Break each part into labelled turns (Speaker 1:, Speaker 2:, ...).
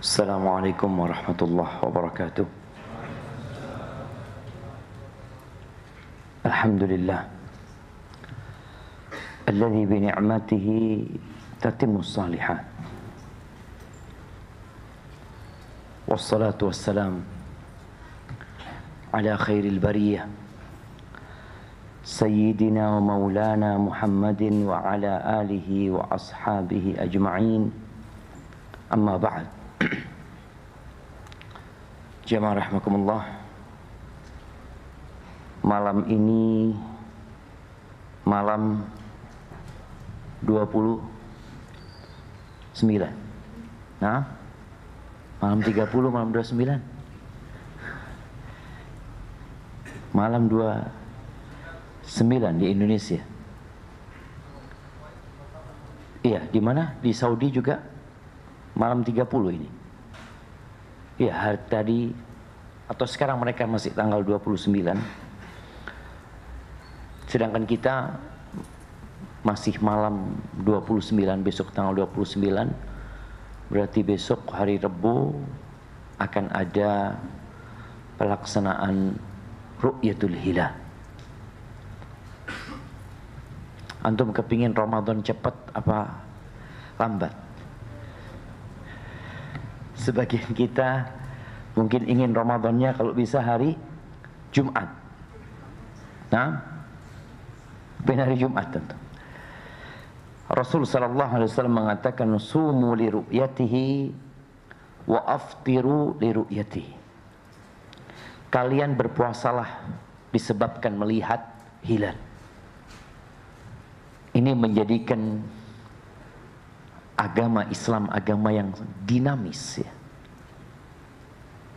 Speaker 1: Assalamualaikum warahmatullahi wabarakatuh. Alhamdulillah alladzi bi ni'matihi tatimmu shalihat. Wassalatu wassalam ala khairil bariyah sayyidina wa maulana Muhammadin wa ala alihi wa ashabihi ajma'in. Amma ba'd. Jamaah rahimakumullah, malam ini malam 29. Nah, malam 30, malam 29. Malam 29 di Indonesia. Iya, di mana? Di Saudi juga malam 30 ini. Ya, hari tadi atau sekarang mereka masih tanggal 29. Sedangkan kita masih malam 29, besok tanggal 29. Berarti besok hari Rabu akan ada pelaksanaan Ru'yatul Hilal. Antum kepingin Ramadan cepat apa lambat? Sebagian kita mungkin ingin Ramadannya kalau bisa hari Jumat. Nah, benar hari Jumat tentu. Rasul sallallahu alaihi wasallam mengatakan sumu li ru'yatihi wa aftiru li ru'yatihi. Kalian berpuasalah disebabkan melihat hilal. Ini menjadikan agama Islam agama yang dinamis ya.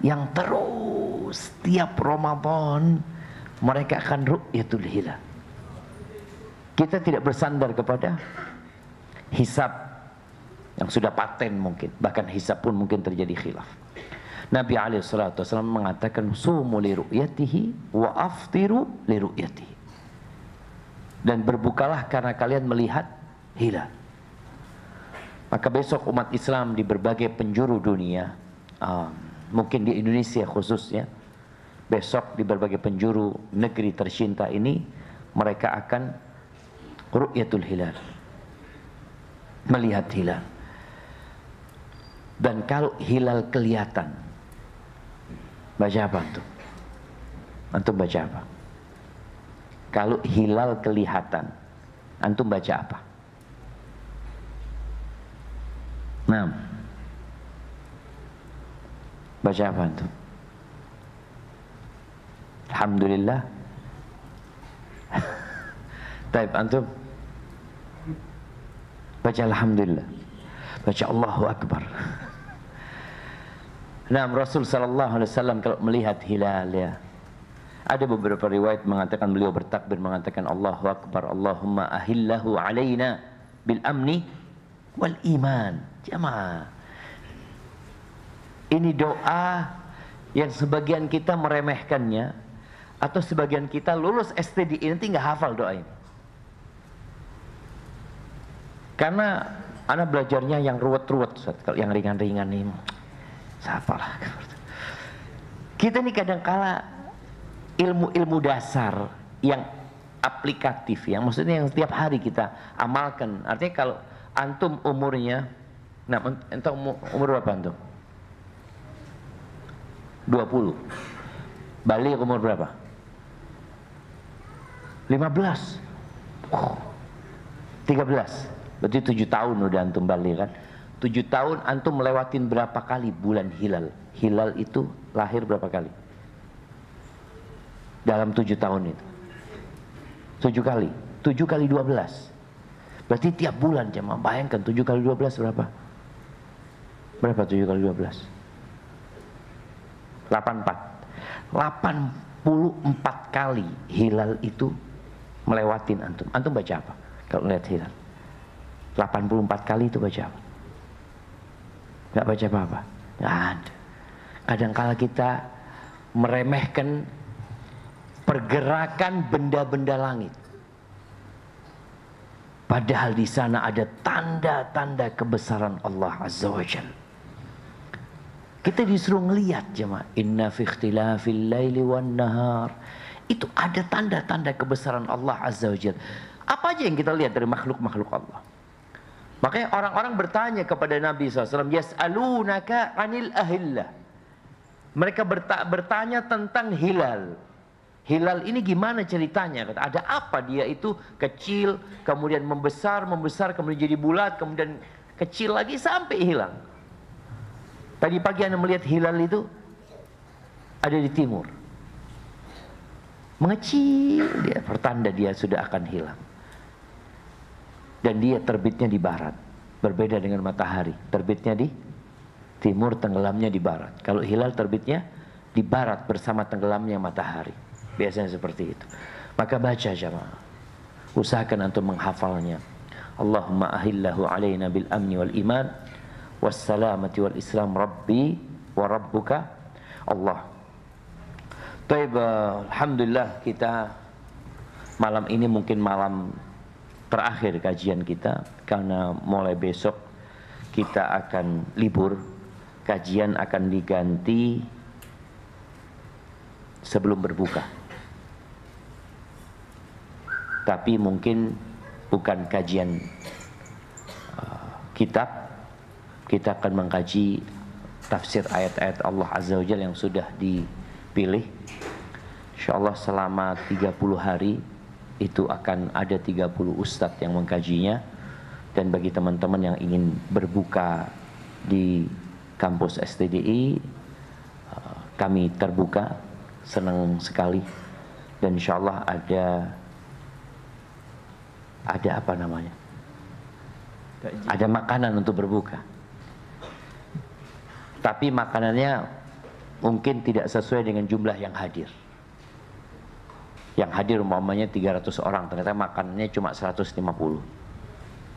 Speaker 1: Yang terus setiap Ramadan mereka akan ru'yatul hilal. Kita tidak bersandar kepada hisab yang sudah paten mungkin, bahkan hisab pun mungkin terjadi khilaf. Nabi alaihi salatu wasallam mengatakan sumu li ru'yatihi wa aftiru li ru'yatihi. Dan berbukalah karena kalian melihat hilal. Maka besok umat Islam di berbagai penjuru dunia, mungkin di Indonesia khususnya, besok di berbagai penjuru negeri tercinta ini mereka akan ru'yatul hilal, melihat hilal. Dan kalau hilal kelihatan, baca apa antum? Antum baca apa? Kalau hilal kelihatan, antum baca apa? Nah, baca apa antum? Alhamdulillah. Taib antum baca alhamdulillah, baca Allahu Akbar. Nah, Rasul sallallahu alaihi wasallam kalau melihat hilal ya, ada beberapa riwayat mengatakan beliau bertakbir mengatakan Allahu Akbar, Allahumma ahillahu alaina bil amni wal iman. Jamaah, ini doa yang sebagian kita meremehkannya, atau sebagian kita lulus STDI nanti nggak hafal doa ini. Karena anak belajarnya yang ruwet-ruwet, kalau yang ringan-ringan ini, siapalah. Kita ini kadang-kala ilmu-ilmu dasar yang aplikatif, yang maksudnya yang setiap hari kita amalkan. Artinya kalau antum umurnya, nah entah umur berapa antum? 20. Balik umur berapa? 15. 13. Berarti 7 tahun udah antum balik kan? 7 tahun antum melewatin berapa kali bulan hilal? Hilal itu lahir berapa kali? Dalam 7 tahun itu 7 kali. 7 kali 12. Berarti tiap bulan jemaah, bayangkan 7 kali 12 berapa? Berapa 7 kali 12? 84. 84 kali hilal itu melewatin antum. Antum baca apa kalau melihat hilal? 84 kali itu baca apa? Gak baca apa-apa? Gak ada. Kadang-kala kita meremehkan pergerakan benda-benda langit. Padahal di sana ada tanda-tanda kebesaran Allah Azza wa Jalla. Kita disuruh ngelihat jemaah. Inna fi ikhtilafil laili wan nahar. Itu ada tanda-tanda kebesaran Allah Azza wa Jalla. Apa aja yang kita lihat dari makhluk-makhluk Allah. Makanya orang-orang bertanya kepada Nabi SAW, yas'alunaka anil ahillah. Mereka bertanya tentang hilal. Hilal ini gimana ceritanya? Ada apa dia itu kecil, kemudian membesar, kemudian jadi bulat, kemudian kecil lagi sampai hilang. Tadi pagi Anda melihat hilal itu ada di timur. Mengecil dia, pertanda dia sudah akan hilang. Dan dia terbitnya di barat. Berbeda dengan matahari. Terbitnya di timur, tenggelamnya di barat. Kalau hilal terbitnya di barat bersama tenggelamnya matahari. Biasanya seperti itu. Maka baca jamaah. Usahakan antum menghafalnya. Allahumma ahillahu alaina bil amni wal iman wassalamati wal islam rabbi wa rabbuka Allah. Taib, alhamdulillah kita malam ini mungkin malam terakhir kajian kita, karena mulai besok kita akan libur. Kajian akan diganti sebelum berbuka. Tapi mungkin bukan kajian kitab. Kita akan mengkaji tafsir ayat-ayat Allah Azza wa Jalla yang sudah dipilih. InsyaAllah selama 30 hari itu akan ada 30 ustadz yang mengkajinya. Dan bagi teman-teman yang ingin berbuka di kampus STDI, kami terbuka, senang sekali. Dan insyaallah ada apa namanya? Ada makanan untuk berbuka. Tapi makanannya mungkin tidak sesuai dengan jumlah yang hadir. Yang hadir umpamanya 300 orang, ternyata makanannya cuma 150.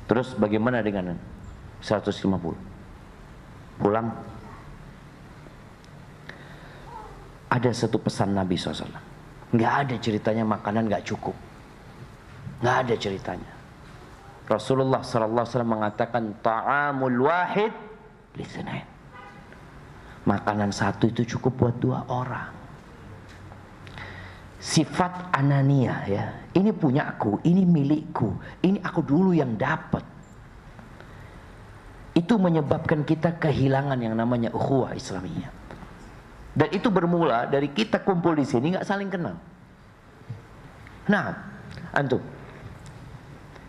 Speaker 1: Terus bagaimana dengan 150? Pulang. Ada satu pesan Nabi SAW. Nggak ada ceritanya makanan nggak cukup. Nggak ada ceritanya. Rasulullah SAW mengatakan ta'amul wahid lisnain. Makanan satu itu cukup buat 2 orang. Sifat anania ya. Ini punyaku, ini milikku, ini aku dulu yang dapat. Itu menyebabkan kita kehilangan yang namanya ukhuwah Islamiyah. Dan itu bermula dari kita kumpul di sini nggak saling kenal. Nah, antum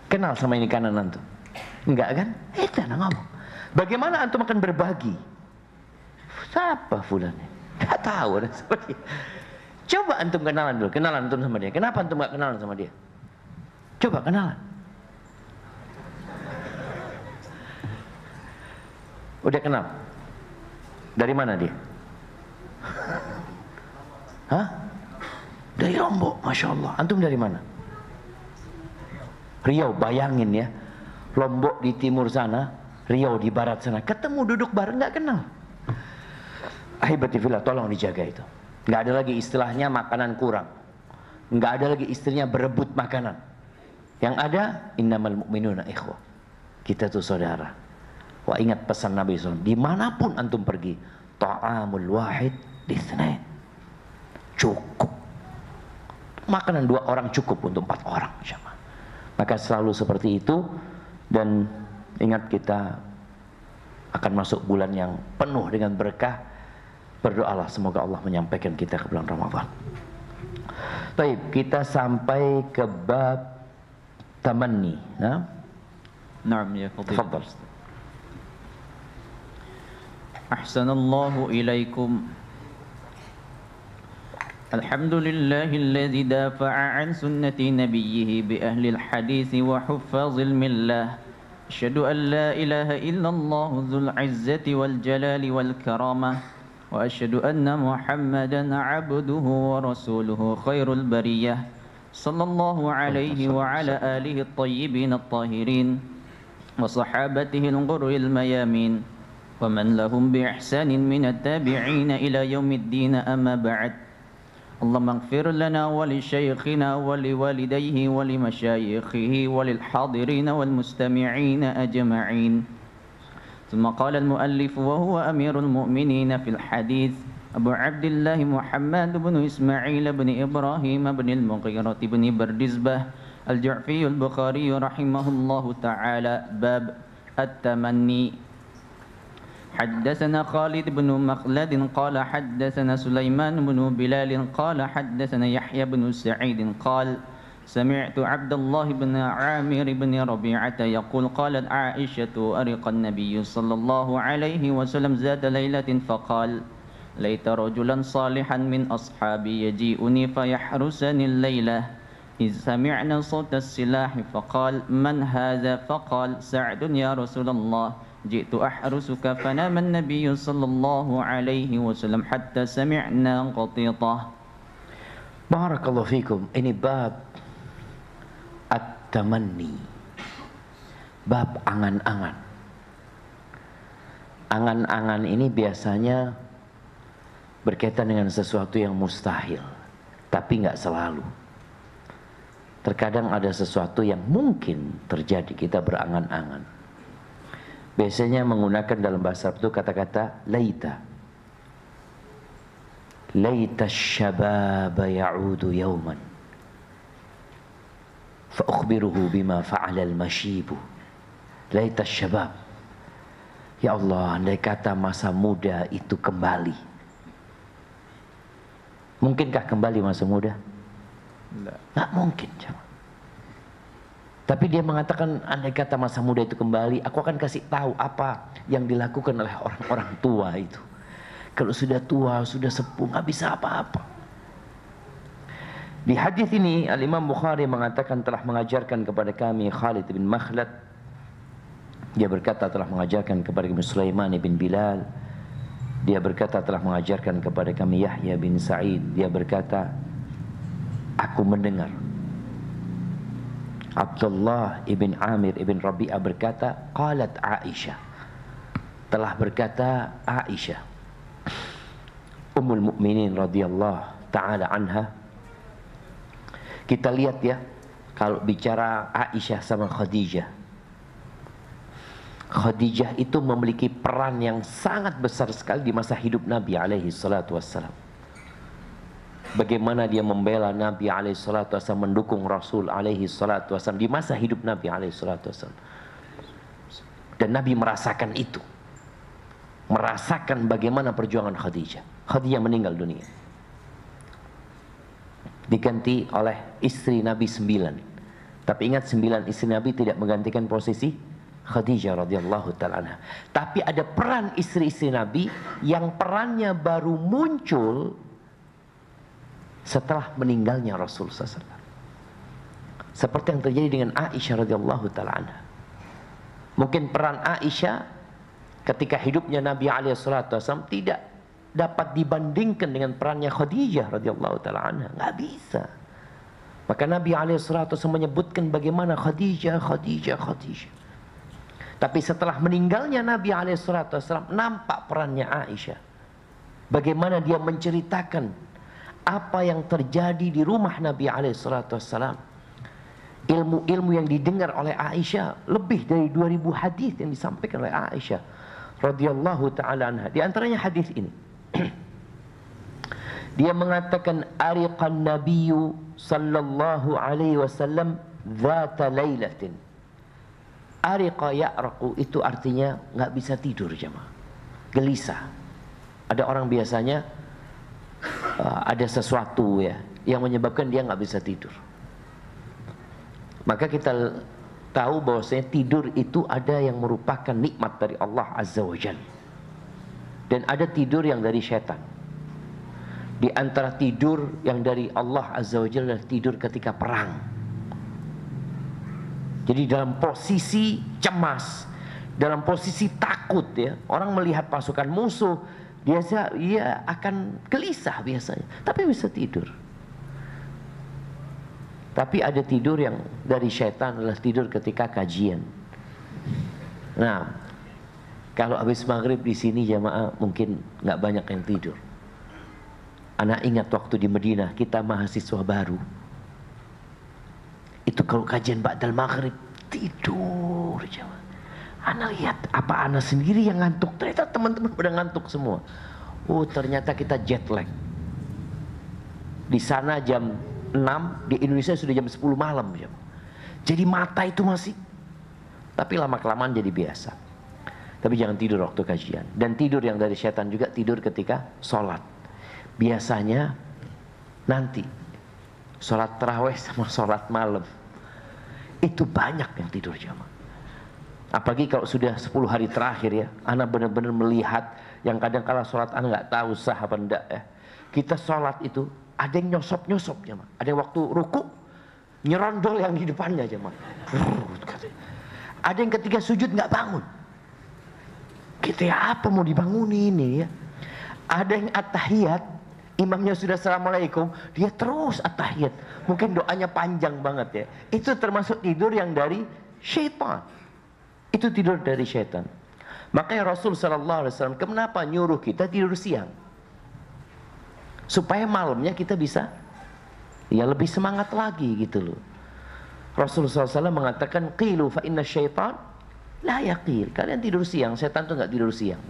Speaker 1: kenal sama ini kanan antum? Enggak kan? Jangan ngomong. Bagaimana antum akan berbagi? Siapa fulan? Gak tahu ada seperti. Coba antum kenalan dulu, kenalan antum sama dia. Kenapa antum gak kenalan sama dia? Coba kenalan. Udah kenal? Dari mana dia? Hah? Dari Lombok, Masya Allah. Antum dari mana? Riau, bayangin ya. Lombok di timur sana, Riau di barat sana. Ketemu duduk bareng gak kenal. Ahibatifillah, tolong dijaga itu. Nggak ada lagi istilahnya makanan kurang. Nggak ada lagi istilahnya berebut makanan. Yang ada innamal mu'minuna ikhwah. Kita tuh saudara. Wah, ingat pesan Nabi SAW. Dimanapun antum pergi, ta'amul wahid lisnain. Cukup. Makanan 2 orang cukup untuk 4 orang. Maka selalu seperti itu. Dan ingat kita akan masuk bulan yang penuh dengan berkah. Berdoalah semoga Allah menyampaikan kita ke bulan Ramadan. Baik, kita sampai ke bab tamanni.
Speaker 2: Naam ya
Speaker 1: Tafadhal.
Speaker 2: Ahsanallahu ilaikum. Alhamdulillahilladzi dafa'a an sunnati nabiyhi bi ahli al-hadith wa huffazil millah. Asyhadu an la ilaha illallah dzul izzati wal jalali wal karamah. وأشهد أن محمدًا عبده ورسوله خير البرية صلى الله عليه وعلى آله الطيبين الطاهرين وصحابته الغر الميامين ومن لهم بإحسان من التابعين إلى يوم الدين أما بعد اللهم اغفر لنا ولشيخنا ولوالديه ولمشايخه وللحاضرين والمستمعين أجمعين ثم قال المؤلف وهو أمير المؤمنين في الحديث أبو عبد الله محمد بن إسماعيل بن إبراهيم بن المغيرة بن بردزبة الجعفي البخاري رحمه الله تعالى. باب التمني. حدثنا خالد بن مخلد قال حدثنا سليمان بن بلال قال حدثنا يحيى بن سعيد قال سمعت عبد الله بن عامر بن ربيعة يقول قالت عائشة أرق النبي صلى الله عليه وسلم ذات ليلة فقال ليت رجلا صالحا من أصحابي يجيئني فيحرسني الليلة إذ سمعنا صوت السلاح فقال من هذا فقال سعد يا رسول الله جئت أحرسك فنام النبي صلى الله عليه وسلم حتى سمعنا قطيطة.
Speaker 1: Barakallahu fikum. Ini bab at-tamanni, bab angan-angan. Angan-angan ini biasanya berkaitan dengan sesuatu yang mustahil, tapi nggak selalu. Terkadang ada sesuatu yang mungkin terjadi, kita berangan-angan. Biasanya menggunakan dalam bahasa Arab itu kata-kata laita. Laita syababa ya'udu yawman fa ukhbiruhu bima fa'ala al-mashibu. Laita syabab. Ya Allah, andai kata masa muda itu kembali. Mungkinkah kembali masa muda? Nggak mungkin. Tapi dia mengatakan andai kata masa muda itu kembali, aku akan kasih tahu apa yang dilakukan oleh orang-orang tua itu. Kalau sudah tua, sudah sepuh, nggak bisa apa-apa. Di hadis ini Al-Imam Bukhari mengatakan telah mengajarkan kepada kami Khalid bin Makhlad. Dia berkata telah mengajarkan kepada kami Sulaiman bin Bilal. Dia berkata telah mengajarkan kepada kami Yahya bin Sa'id. Dia berkata, aku mendengar Abdullah ibn Amir ibn Rabi'ah berkata, qalat Aisyah, telah berkata Aisyah Ummul Mukminin radhiyallahu ta'ala anha. Kita lihat ya, kalau bicara Aisyah sama Khadijah, Khadijah itu memiliki peran yang sangat besar sekali di masa hidup Nabi alaihi salatu wassalam. Bagaimana dia membela Nabi alaihi salatu wassalam, mendukung Rasul alaihi salatu wassalam di masa hidup Nabi alaihi salatu wassalam. Dan Nabi merasakan itu. Merasakan bagaimana perjuangan Khadijah. Khadijah meninggal dunia. Diganti oleh istri Nabi 9. Tapi ingat 9 istri Nabi tidak menggantikan posisi Khadijah radhiyallahu ta'ala anha. Tapi ada peran istri-istri Nabi yang perannya baru muncul setelah meninggalnya Rasul SAW. Seperti yang terjadi dengan Aisyah radhiyallahu ta'ala anha. Mungkin peran Aisyah ketika hidupnya Nabi SAW tidak dapat dibandingkan dengan perannya Khadijah radhiyallahu ta'ala anha. Nggak bisa. Maka Nabi SAW menyebutkan bagaimana Khadijah. Tapi setelah meninggalnya Nabi SAW nampak perannya Aisyah. Bagaimana dia menceritakan apa yang terjadi di rumah Nabi SAW. Ilmu-ilmu yang didengar oleh Aisyah, lebih dari 2000 hadis yang disampaikan oleh Aisyah radhiyallahu ta'ala anha. Di antaranya hadis ini. Dia mengatakan ariqan nabiyyu sallallahu alaihi wasallam dzata lailatin. Ariqa ya'raqu itu artinya nggak bisa tidur jemaah. Gelisah. Ada orang biasanya ada sesuatu ya yang menyebabkan dia nggak bisa tidur. Maka kita tahu bahwasanya tidur itu ada yang merupakan nikmat dari Allah Azza wa Jalla. Dan ada tidur yang dari syaitan. Di antara tidur yang dari Allah Azza wa Jalla adalah tidur ketika perang. Jadi dalam posisi cemas, dalam posisi takut ya, orang melihat pasukan musuh, dia akan gelisah biasanya, tapi bisa tidur. Tapi ada tidur yang dari syaitan adalah tidur ketika kajian. Nah, kalau habis maghrib di sini jamaah mungkin nggak banyak yang tidur. Anak ingat waktu di Madinah kita mahasiswa baru. Itu kalau kajian ba'dal maghrib tidur jamaah. Ana lihat, apa ana sendiri yang ngantuk? Ternyata teman-teman pada ngantuk semua. Oh, ternyata kita jet lag. Di sana jam 6, di Indonesia sudah jam 10 malam. Jadi mata itu masih, tapi lama-kelamaan jadi biasa. Tapi jangan tidur waktu kajian. Dan tidur yang dari setan juga tidur ketika sholat. Biasanya nanti sholat tarawih sama sholat malam itu banyak yang tidur jamaah. Apalagi kalau sudah 10 hari terakhir ya, anak benar-benar melihat yang kadang kala sholat anak nggak tahu sah apa enggak ya. Kita sholat itu ada yang nyosop-nyosop jamaah, ada yang waktu ruku nyerondol yang di depannya jamaah. Ada yang ketika sujud nggak bangun. Kita ya apa mau dibangunin ini ya? Ada yang at-tahiyat, imamnya sudah assalamualaikum, dia terus at-tahiyat. Mungkin doanya panjang banget ya. Itu termasuk tidur yang dari syaitan. Itu tidur dari syaitan. Makanya Rasul SAW kenapa nyuruh kita tidur siang? Supaya malamnya kita bisa ya lebih semangat lagi gitu loh. Rasul SAW mengatakan qilu fa inna syaitan la yaqil. Kalian tidur siang, setan tuh nggak tidur siang.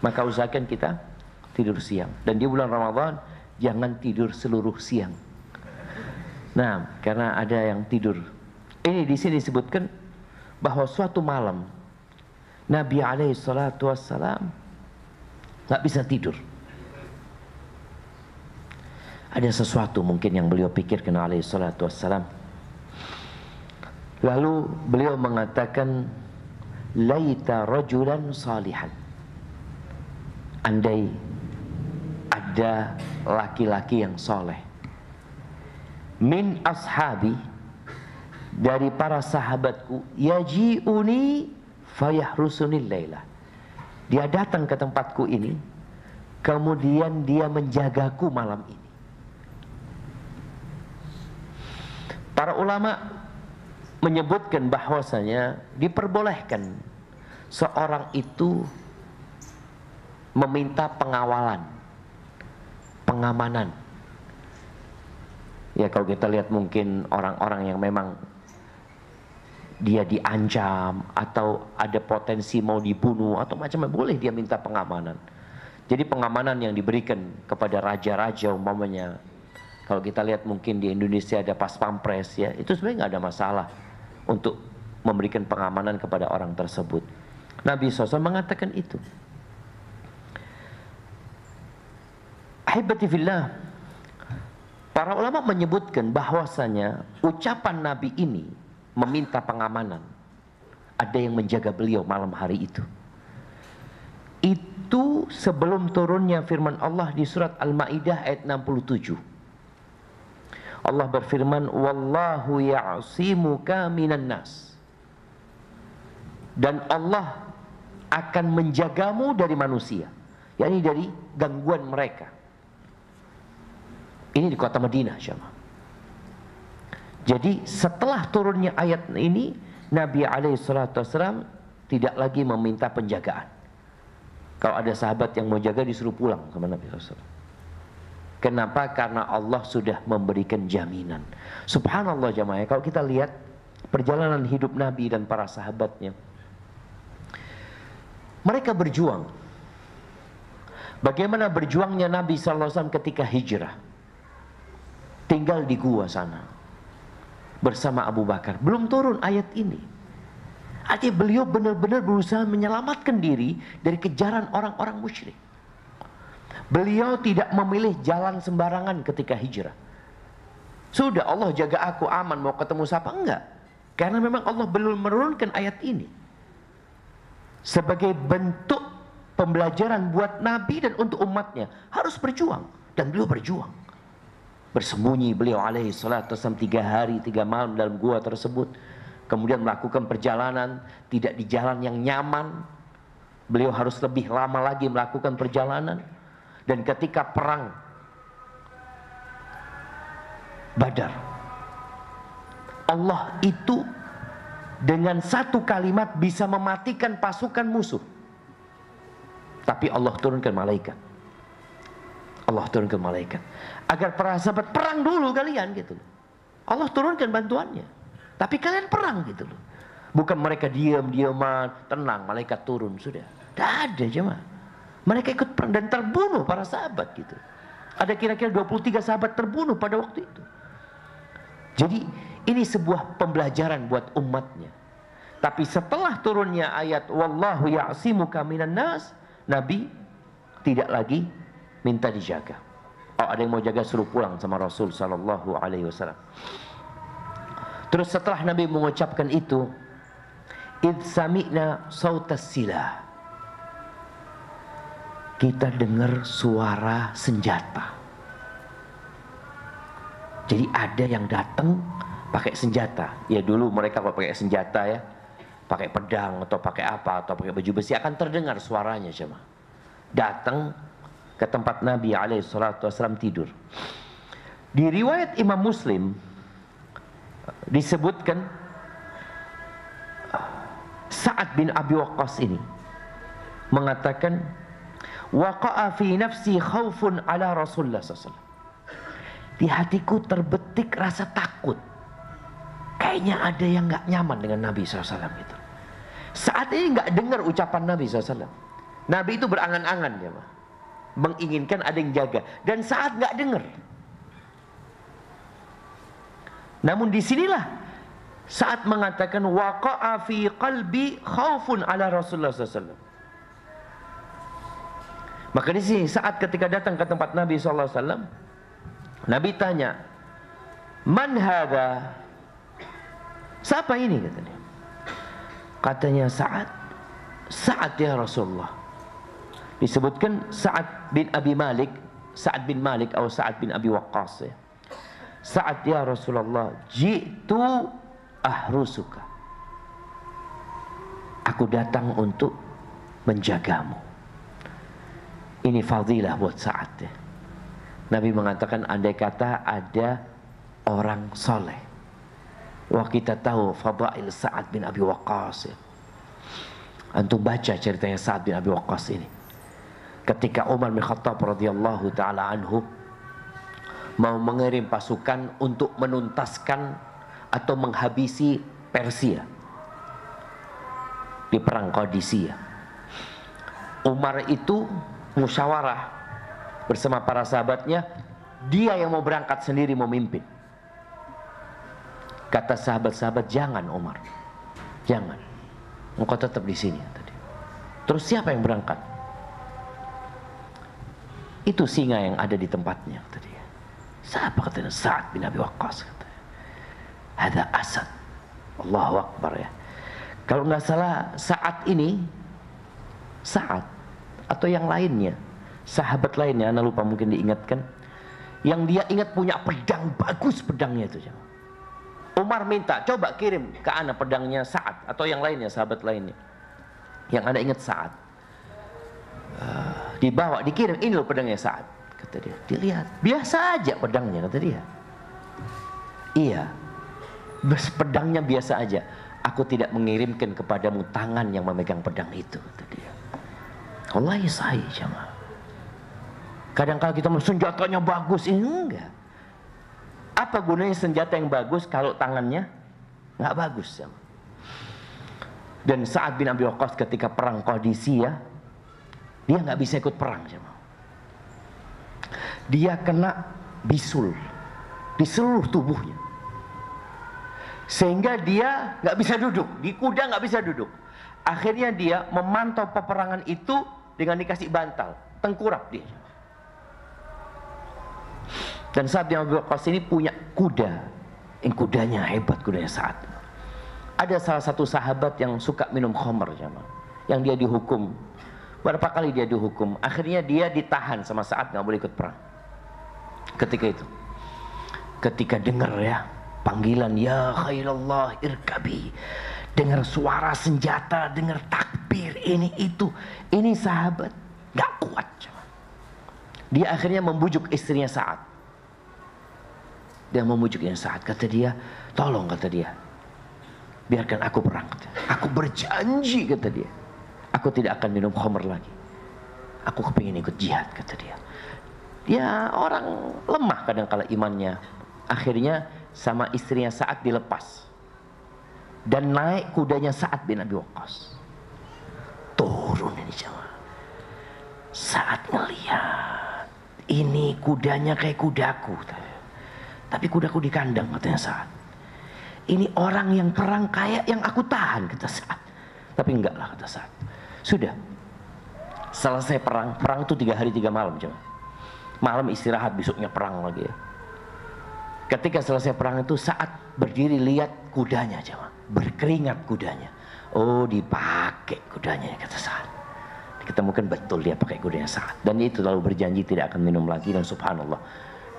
Speaker 1: Maka usahakan kita tidur siang. Dan di bulan Ramadan jangan tidur seluruh siang. Nah, karena ada yang tidur. Ini di sini disebutkan bahwa suatu malam Nabi alaihi salatu wassalam nggak bisa tidur. Ada sesuatu mungkin yang beliau pikirkan alaihi salatu wassalam. Lalu beliau mengatakan, laita rajulan salihan. Andai ada laki-laki yang soleh, min ashabi, dari para sahabatku, yaji'uni fayahrusunil lailah. Dia datang ke tempatku ini, kemudian dia menjagaku malam ini. Para ulama menyebutkan bahwasanya diperbolehkan seorang itu meminta pengawalan, pengamanan. Ya kalau kita lihat mungkin orang-orang yang memang dia diancam atau ada potensi mau dibunuh atau macam-macam, boleh dia minta pengamanan. Jadi pengamanan yang diberikan kepada raja-raja umpamanya, kalau kita lihat mungkin di Indonesia ada pas pampres ya, itu sebenarnya nggak ada masalah untuk memberikan pengamanan kepada orang tersebut. Nabi SAW mengatakan itu. Ahibati fillah, para ulama menyebutkan bahwasanya ucapan Nabi ini meminta pengamanan, ada yang menjaga beliau malam hari itu. Itu sebelum turunnya firman Allah di surat Al-Maidah ayat 67. Allah berfirman, wallahu ya'simuka minan nas. Dan Allah akan menjagamu dari manusia, yakni dari gangguan mereka. Ini di kota Madinah, jemaah. Jadi setelah turunnya ayat ini, Nabi SAW tidak lagi meminta penjagaan. Kalau ada sahabat yang mau jaga, disuruh pulang sama Nabi SAW. Kenapa? Karena Allah sudah memberikan jaminan. Subhanallah jemaah, kalau kita lihat perjalanan hidup Nabi dan para sahabatnya, mereka berjuang. Bagaimana berjuangnya Nabi SAW ketika hijrah, tinggal di gua sana bersama Abu Bakar. Belum turun ayat ini. Artinya beliau benar-benar berusaha menyelamatkan diri dari kejaran orang-orang musyrik. Beliau tidak memilih jalan sembarangan ketika hijrah. Sudah Allah jaga aku aman, mau ketemu siapa? Enggak. Karena memang Allah belum menurunkan ayat ini. Sebagai bentuk pembelajaran buat Nabi dan untuk umatnya. Harus berjuang. Dan beliau berjuang. Bersembunyi beliau alaihi salatu wasallam 3 hari 3 malam dalam gua tersebut. Kemudian melakukan perjalanan tidak di jalan yang nyaman. Beliau harus lebih lama lagi melakukan perjalanan. Dan ketika perang Badar, Allah itu dengan satu kalimat bisa mematikan pasukan musuh. Tapi Allah turunkan malaikat. Allah turunkan malaikat agar para sahabat perang dulu kalian gitu. Allah turunkan bantuannya. Tapi kalian perang gitu loh. Bukan mereka diam-diaman, tenang, malaikat turun, sudah. Tidak ada jemaah. Mereka ikut perang dan terbunuh para sahabat gitu. Ada kira-kira 23 sahabat terbunuh pada waktu itu. Jadi ini sebuah pembelajaran buat umatnya. Tapi setelah turunnya ayat wallahu ya'simuka minan nas, Nabi tidak lagi minta dijaga. Oh, ada yang mau jaga suruh pulang sama Rasul sallallahu alaihi wasallam. Terus setelah Nabi mengucapkan itu, id sami'na sautas silah, kita dengar suara senjata. Jadi ada yang datang pakai senjata. Ya dulu mereka kalau pakai senjata ya, pakai pedang atau pakai apa atau pakai baju besi akan terdengar suaranya jemaah. Datang ke tempat Nabi SAW tidur. Di riwayat Imam Muslim disebutkan Sa'ad bin Abi Waqqas ini mengatakan, waqa'a fi nafsi khaufun ala Rasulullah SAW. Di hatiku terbetik rasa takut. Kayaknya ada yang nggak nyaman dengan Nabi SAW gitu. Saat ini nggak dengar ucapan Nabi SAW. Nabi itu berangan-angan ya, menginginkan ada yang jaga. Dan saat nggak dengar. Namun disinilah saat mengatakan waqa'a fi qalbi khaufun ala Rasulullah SAW. Maka di sini saat ketika datang ke tempat Nabi SAW, Nabi tanya, man hadha? Siapa ini? Katanya. Katanya Sa'ad. Sa'ad ya Rasulullah. Disebutkan Sa'ad bin Abi Malik, Sa'ad bin Malik atau Sa'ad bin Abi Waqqas ya. Sa'ad ya Rasulullah, jitu ahrusuka. Aku datang untuk menjagamu. Ini fadilah buat Sa'ad ya. Nabi mengatakan andai kata ada orang soleh. Wah, kita tahu fadail Sa'ad bin Abi Waqqas ya. Antum baca ceritanya Sa'ad bin Abi Waqqas ini. Ketika Umar bin Khattab radhiyallahu taala anhu mau mengirim pasukan untuk menuntaskan atau menghabisi Persia di perang Qadisiyah. Umar itu musyawarah bersama para sahabatnya, dia yang mau berangkat sendiri memimpin. Kata sahabat-sahabat, jangan Umar, jangan, engkau tetap di sini. Terus siapa yang berangkat? Itu singa yang ada di tempatnya. Siapa? Katanya Sa'ad bin Abi Waqqas. Ada Asad. Allahu Akbar ya. Kalau nggak salah saat ini Sa'ad atau yang lainnya, sahabat lainnya, anda lupa mungkin diingatkan, yang dia ingat punya pedang bagus, pedangnya itu. Umar minta, coba kirim ke ana pedangnya Sa'ad atau yang lainnya, sahabat lainnya. Yang anda ingat Sa'ad. Dibawa, dikirim, ini loh pedangnya Sa'ad. Kata dia, dilihat, biasa aja pedangnya, kata dia. Iya, pedangnya biasa aja. Aku tidak mengirimkan kepadamu tangan yang memegang pedang itu, kata dia. Allah ya sahih jemaah. Kadang-kadang kita senjatanya bagus, ini enggak. Apa gunanya senjata yang bagus kalau tangannya nggak bagus? Ya? Dan Sa'ad bin Abi Waqqas ketika perang Qadisiyah, dia nggak bisa ikut perang. Ya? Dia kena bisul di seluruh tubuhnya, sehingga dia nggak bisa duduk, di kuda nggak bisa duduk. Akhirnya dia memantau peperangan itu dengan dikasih bantal, tengkurap dia. Dan Sa'ad bin Abi Waqqas ini punya kuda, yang kudanya hebat, kudanya Sa'ad. Ada salah satu sahabat yang suka minum khamr, yang dia dihukum. Berapa kali dia dihukum? Akhirnya dia ditahan sama Sa'ad, nggak boleh ikut perang. Ketika itu, ketika dengar ya panggilan ya khailallah irkabi, dengar suara senjata, dengar takbir ini itu, ini sahabat nggak kuat. Dia akhirnya membujuk istrinya Sa'ad. Dia memujuknya Sa'ad, kata dia, tolong, kata dia, biarkan aku perang. Aku berjanji, kata dia, aku tidak akan minum khamr lagi. Aku kepingin ikut jihad, kata dia. Dia orang lemah kadang-kala imannya. Akhirnya sama istrinya Sa'ad dilepas. dan naik kudanya Sa'ad bin Abi Waqqas. Turun ini jemaah. Sa'ad ngelihat, ini kudanya kayak kudaku, tapi kudaku di kandang, katanya Sa'ad. Ini orang yang perang kayak yang aku tahan, kata Sa'ad. Tapi enggak lah, kata Sa'ad. Sudah selesai perang itu 3 hari 3 malam jemaah. Malam istirahat, besoknya perang lagi ya. Ketika selesai perang itu Sa'ad berdiri lihat kudanya jemaah, berkeringat kudanya. Oh, dipakai kudanya, kata Sa'ad. Diketemukan betul dia pakai kudanya Sa'ad, dan itu lalu berjanji tidak akan minum lagi, dan subhanallah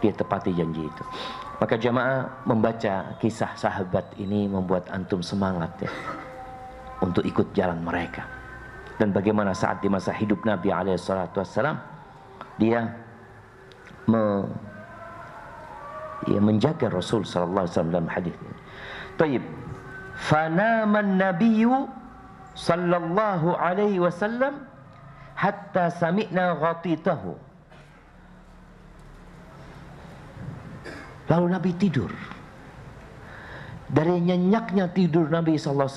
Speaker 1: dia tepati janji itu. Maka jamaah, membaca kisah sahabat ini membuat antum semangat ya untuk ikut jalan mereka. Dan bagaimana saat di masa hidup Nabi SAW dia menjaga Rasul SAW dalam hadis ini. Taib, fanaman nabiyyu sallallahu alaihi wasallam hatta sami'na ghatitahu. Lalu Nabi tidur. Dari nyenyaknya tidur Nabi SAW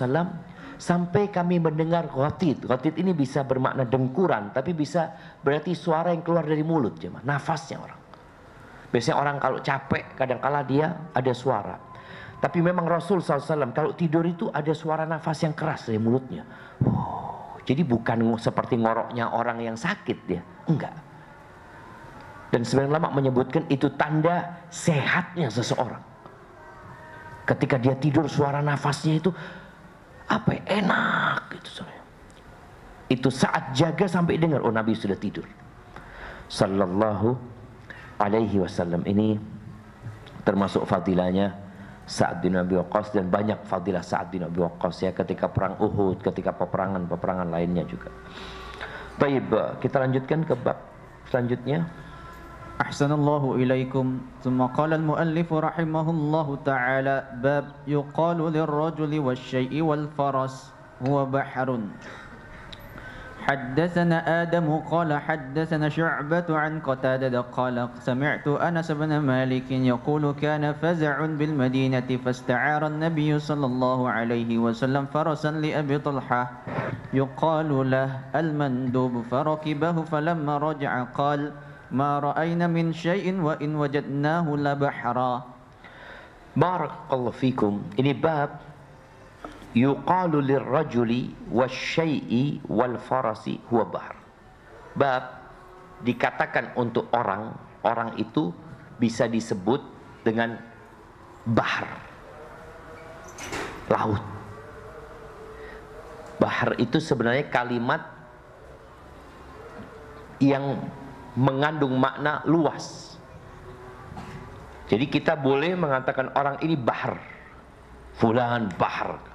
Speaker 1: sampai kami mendengar ghatit. Ghatit ini bisa bermakna dengkuran, tapi bisa berarti suara yang keluar dari mulut, jemaah, nafasnya orang. Biasanya orang kalau capek kadang-kala dia ada suara. Tapi memang Rasul SAW kalau tidur itu ada suara nafas yang keras dari mulutnya. Jadi bukan seperti ngoroknya orang yang sakit dia, enggak. Dan sebagian ulama menyebutkan itu tanda sehatnya seseorang. Ketika dia tidur suara nafasnya itu apa ya, enak gitu soalnya. Itu saat jaga sampai dengar oh Nabi sudah tidur. Sallallahu alaihi wasallam. Ini termasuk fadilahnya Sa'ad bin Abi Waqqas, dan banyak fadilah Sa'ad bin Abi Waqqas ya ketika perang Uhud, ketika peperangan lainnya juga. Baik, kita lanjutkan ke bab selanjutnya.
Speaker 2: Ahsanallahu ilaikum. Tsumma qala al-muallif rahimahullahu ta'ala bab yuqalu lirrajuli wasyai'i wal faras huwa bahrun. حدثنا آدم قال حدثنا شعبة عن قتادة قال سمعت أنس بن مالك يقول كان فزع بالمدينة فاستعار النبي صلى الله عليه وسلم فرسا لأبي طلحة يقال له المندوب فركبه فلما رجع قال ما رأينا من شيء وإن وجدناه لبحرا.
Speaker 1: بارك الله فيكم. Ini bab yuqalu lirrajuli wasyai'i wal farasi huwa bahr. Bab dikatakan untuk orang itu bisa disebut dengan bahr, laut. Bahr itu sebenarnya kalimat yang mengandung makna luas. Jadi kita boleh mengatakan orang ini bahr, fulan bahr.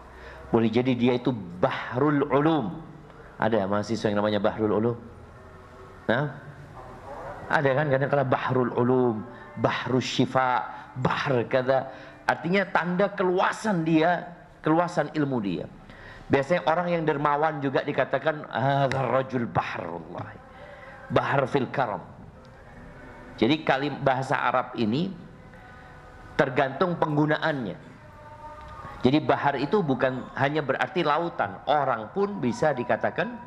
Speaker 1: Boleh jadi dia itu bahrul ulum. Ada mahasiswa yang namanya bahrul ulum? Nah, ada kan kadang-kadang bahrul ulum, bahrus syifa, bahr kada. Artinya tanda keluasan dia, keluasan ilmu dia. Biasanya orang yang dermawan juga dikatakan hadzal rajul bahrullah, bahr fil karam. Jadi bahasa Arab ini tergantung penggunaannya. Jadi bahar itu bukan hanya berarti lautan, orang pun bisa dikatakan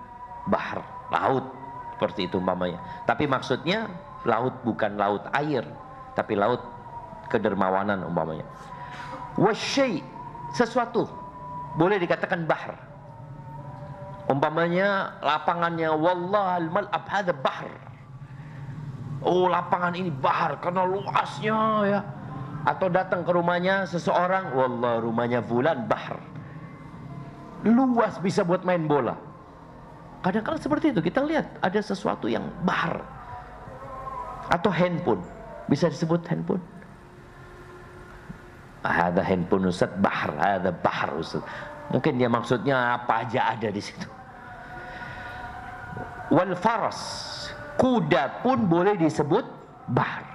Speaker 1: bahar, laut, seperti itu umpamanya. Tapi maksudnya laut bukan laut air, tapi laut kedermawanan umpamanya. Wasyai, sesuatu boleh dikatakan bahar. Umpamanya lapangannya wallahal mal'ab hadza bahr. Oh, lapangan ini bahar karena luasnya ya. Atau datang ke rumahnya seseorang, wallah rumahnya fulan bahr, luas bisa buat main bola. Kadang-kadang seperti itu kita lihat ada sesuatu yang bahr. Atau handphone, bisa disebut handphone. Ada handphone Ustaz bahr, ada bahr Ustaz. Mungkin dia maksudnya apa aja ada di situ. Wal faras, kuda pun boleh disebut bahr.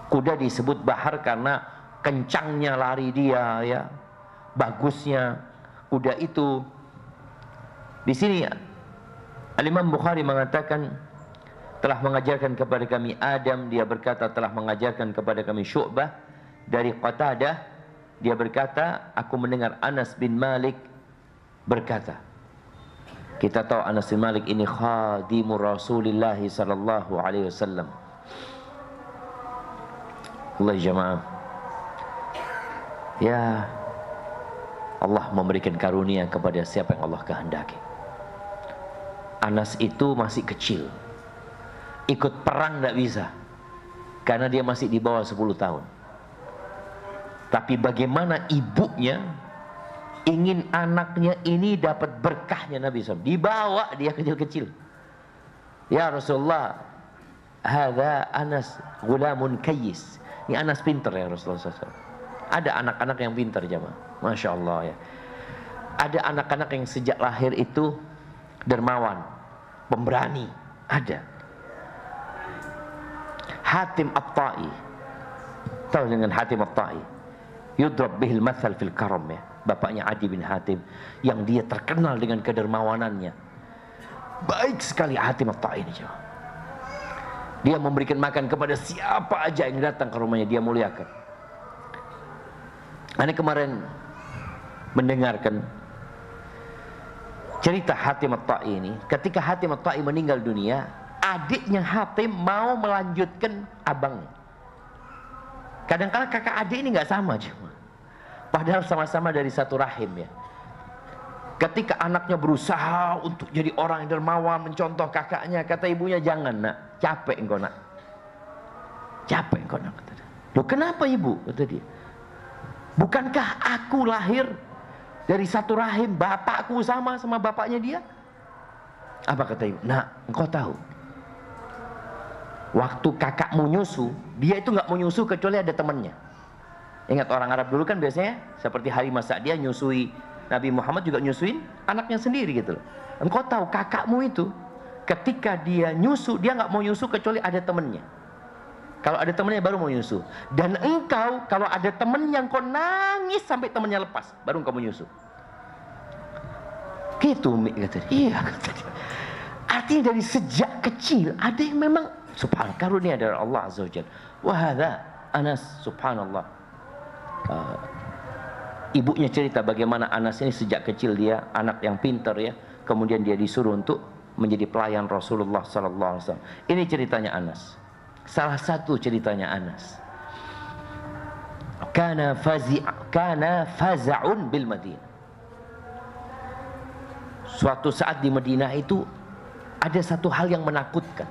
Speaker 1: Kuda disebut bahar karena kencangnya lari dia ya, bagusnya kuda itu. Di sini Al-Imam Bukhari mengatakan telah mengajarkan kepada kami Adam, dia berkata telah mengajarkan kepada kami Syu'bah dari Qatadah dia berkata, aku mendengar Anas bin Malik berkata. Kita tahu Anas bin Malik ini khadimur Rasulullah sallallahu alaihi wasallam. Allah jamaah. Ya, Allah memberikan karunia kepada siapa yang Allah kehendaki. Anas itu masih kecil, ikut perang tidak bisa, karena dia masih di bawah 10 tahun. Tapi bagaimana ibunya ingin anaknya ini dapat berkahnya Nabi SAW, dibawa dia kecil-kecil. Ya Rasulullah, hadza Anas gulamun kayyis. Ini Anas pintar ya Rasulullah SAW. Ada anak-anak yang pintar jamaah, Masya Allah ya. Ada anak-anak yang sejak lahir itu dermawan, pemberani, ada. Hatim At-Tai, tahu dengan Hatim At-Tai? Yudrab bihil mathal fil karam ya. Bapaknya Adi bin Hatim, yang dia terkenal dengan kedermawanannya. Baik sekali Hatim At-Tai ini jemaah. Dia memberikan makan kepada siapa aja yang datang ke rumahnya, dia muliakan. Ini kemarin mendengarkan cerita Hatim At-Tai ini. Ketika Hatim At-Tai meninggal dunia, adiknya Hatim mau melanjutkan abangnya. Kadang-kadang kakak adik ini nggak sama cuma, padahal sama-sama dari satu rahim ya. Ketika anaknya berusaha untuk jadi orang yang dermawan, mencontoh kakaknya, kata ibunya, jangan nak, capek engkau nak, capek engkau nak. Kata dia. Loh kenapa ibu? Kata dia. Bukankah aku lahir dari satu rahim, bapakku sama bapaknya dia? Apa kata ibu? Nak, engkau tahu, waktu kakakmu nyusu, dia itu nggak mau nyusu kecuali ada temannya. Ingat orang Arab dulu kan biasanya seperti Halimah Sa'diyah nyusui Nabi Muhammad, juga nyusuin anaknya sendiri gitu loh. Engkau tahu kakakmu itu ketika dia nyusu, dia nggak mau nyusu kecuali ada temannya. Kalau ada temannya baru mau nyusu. Dan engkau kalau ada temen yang kau nangis sampai temannya lepas, baru engkau mau nyusu. Gitu Umi kata dia. Iya kata dia. Artinya dari sejak kecil ada yang memang subhanallah, karunia dari Allah Azza wa Jalla. Wahada Anas, subhanallah. Ibunya cerita bagaimana Anas ini sejak kecil dia anak yang pintar ya. Kemudian dia disuruh untuk menjadi pelayan Rasulullah sallallahu alaihi wasallam. Ini ceritanya Anas. Salah satu ceritanya Anas. Kana faza'un bil Madinah. Suatu saat di Madinah itu ada satu hal yang menakutkan.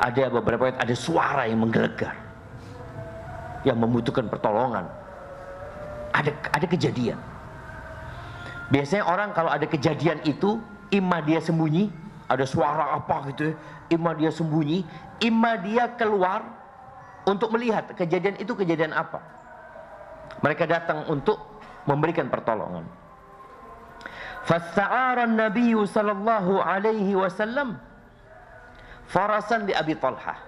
Speaker 1: Ada beberapa ayat, ada suara yang menggelegar, yang membutuhkan pertolongan. Ada kejadian. Biasanya orang kalau ada kejadian itu, imma dia sembunyi, ada suara apa gitu ya, imma dia sembunyi, imma dia keluar untuk melihat kejadian itu kejadian apa. Mereka datang untuk memberikan pertolongan. Fasta'ara an-nabiy sallallahu alaihi wasallam farasan di Abi Talha.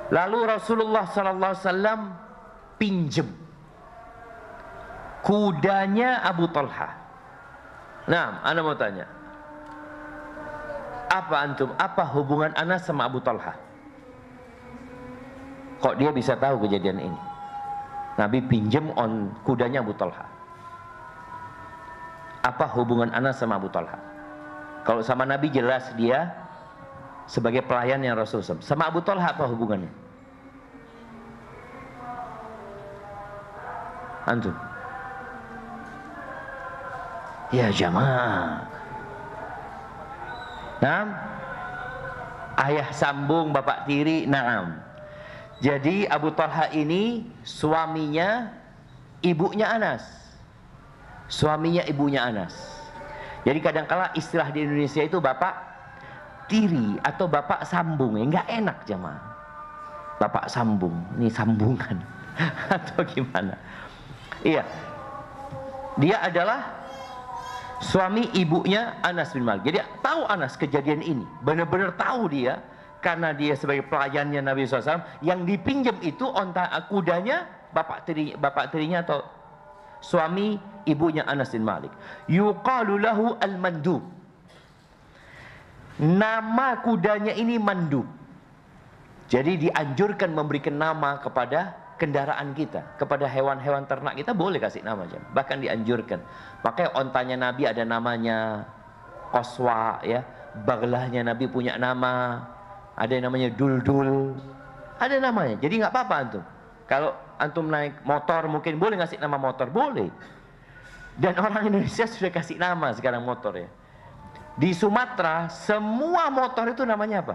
Speaker 1: Lalu Rasulullah sallallahu alaihi wasallam pinjam kudanya Abu Talha. Nah, ana mau tanya, apa hubungan Anas sama Abu Talha? Kok dia bisa tahu kejadian ini? Nabi pinjam kudanya Abu Talha. Apa hubungan Anas sama Abu Talha? Kalau sama Nabi jelas dia sebagai pelayan yang Rasul. Sama Abu Talha apa hubungannya? Antum? Ya jamaah. Naam. Ayah sambung bapak tiri. Naam. Jadi Abu Talha ini suaminya ibunya Anas. Suaminya ibunya Anas. Jadi kadang-kala istilah di Indonesia itu bapak tiri atau bapak sambung, ya nggak enak jamaah. Bapak sambung, ini sambungan atau gimana? Iya, dia adalah suami ibunya Anas bin Malik. Jadi tahu Anas kejadian ini, benar-benar tahu dia, karena dia sebagai pelayannya Nabi SAW. Yang dipinjam itu kudanya bapak tirinya atau suami ibunya Anas bin Malik. Yuqalu lahu al-mandub. Nama kudanya ini Mandub. Jadi dianjurkan memberikan nama kepada kendaraan kita, kepada hewan-hewan ternak kita boleh kasih nama jemaah. Bahkan dianjurkan. Makanya ontanya Nabi ada namanya, Qaswa ya, baglahnya Nabi punya nama, ada yang namanya Duldul, ada namanya. Jadi nggak apa-apa antum. Kalau antum naik motor mungkin boleh ngasih nama motor, boleh. Dan orang Indonesia sudah kasih nama sekarang motor ya. Di Sumatera semua motor itu namanya apa?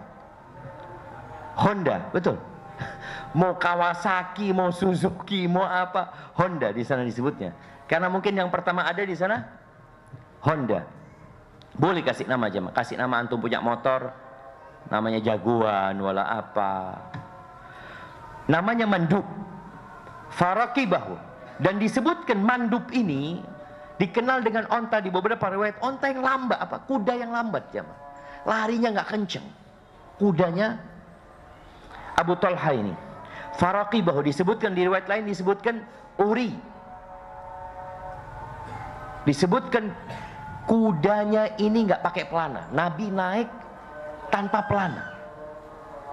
Speaker 1: Honda, betul. Mau Kawasaki, mau Suzuki, mau apa, Honda di sana disebutnya. Karena mungkin yang pertama ada di sana Honda. Boleh kasih nama jemaah. Kasih nama antum punya motor, namanya Jaguar, wala apa. Namanya mandub. Faraqibahu. Dan disebutkan mandub ini dikenal dengan onta di beberapa riwayat, onta yang lambat, apa? Kuda yang lambat jemaah. Larinya nggak kenceng. Kudanya Abu Talha ini. Faraqibahu disebutkan di riwayat lain, disebutkan uri. Disebutkan kudanya ini nggak pakai pelana. Nabi naik tanpa pelana.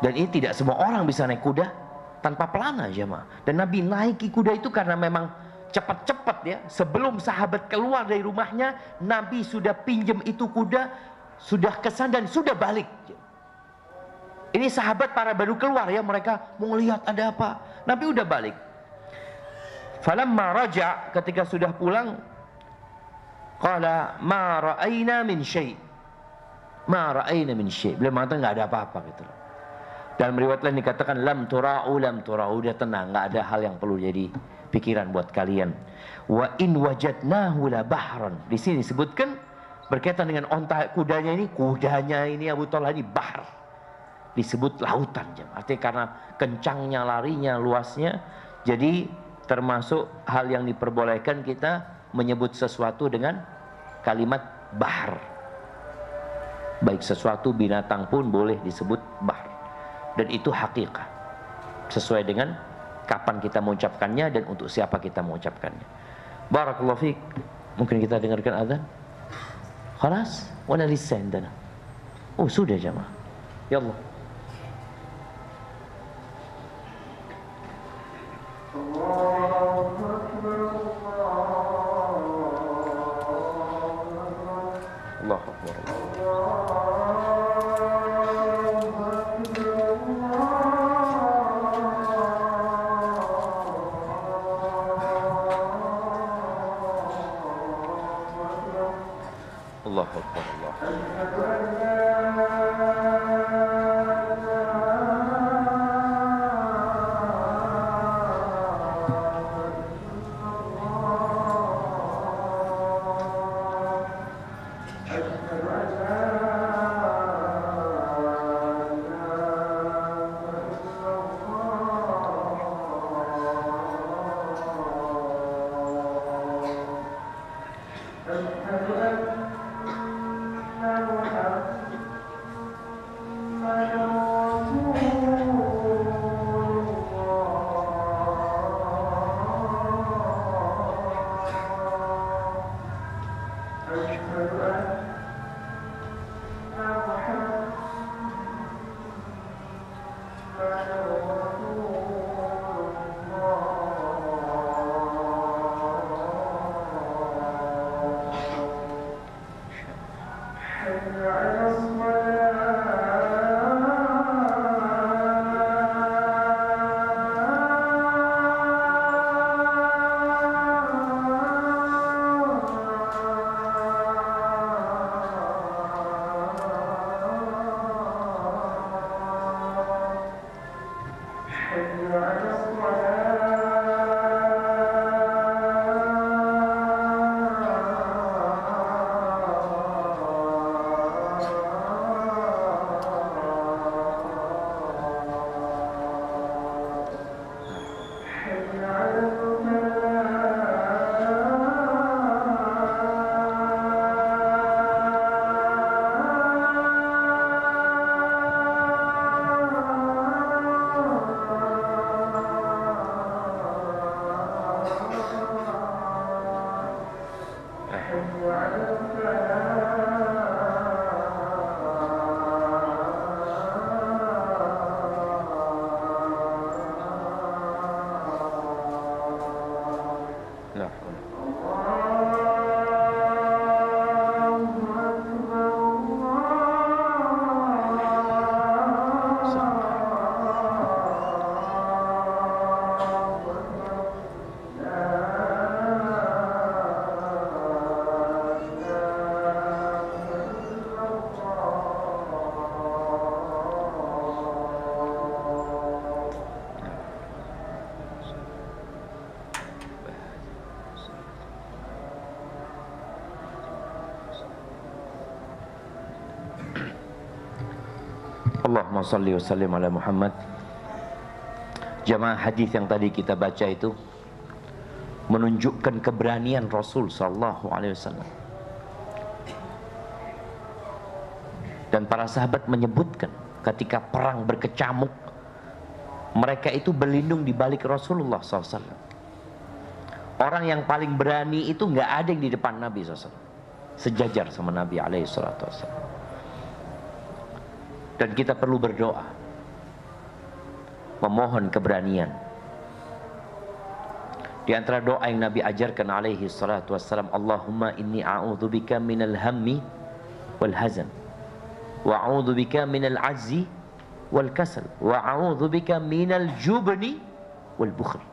Speaker 1: Dan ini tidak semua orang bisa naik kuda tanpa pelana jemaah. Dan Nabi naiki kuda itu karena memang cepat-cepat ya. Sebelum sahabat keluar dari rumahnya, Nabi sudah pinjam itu kuda, sudah kesan dan sudah balik. Ini sahabat para baru keluar ya, mereka mau lihat ada apa. Nabi udah balik. Falamma raja, ketika sudah pulang, qala ma ra'ayna min syai'. Ma ra'ayna min syai'. Beliau mengatakan enggak ada apa-apa gitu. Dalam riwayat lain dikatakan lam tura'u, udah tenang, enggak ada hal yang perlu jadi pikiran buat kalian. Wa in wajadnahu la bahran. Di sini disebutkan berkaitan dengan onta kudanya ini Abu Talha ini bahr. Disebut lautan, artinya karena kencangnya larinya, luasnya, jadi termasuk hal yang diperbolehkan kita menyebut sesuatu dengan kalimat bahar. Baik sesuatu binatang pun boleh disebut bahar, dan itu hakikat sesuai dengan kapan kita mengucapkannya dan untuk siapa kita mengucapkannya. Barakallahu fiik. Mungkin kita dengarkan azan. Khalas, wala lisa indana. Oh sudah jemaah. Ya Allah. Allah Akbar. Allah Akbar. La. Allahumma salli wa sallim ala Muhammad. Jamaah, hadis yang tadi kita baca itu menunjukkan keberanian Rasul sallallahu alaihi wasallam. Dan para sahabat menyebutkan ketika perang berkecamuk, mereka itu berlindung di balik Rasulullah SAW. Orang yang paling berani itu nggak ada yang di depan Nabi SAW, sejajar sama Nabi SAW. Dan kita perlu berdoa, memohon keberanian. Di antara doa yang Nabi ajarkan alaihi salatu wassalam, Allahumma inni a'udzubika minal hammi wal hazan, wa a'udzubika minal azzi wal kasal, wa a'udzubika minal jubni wal bukhl.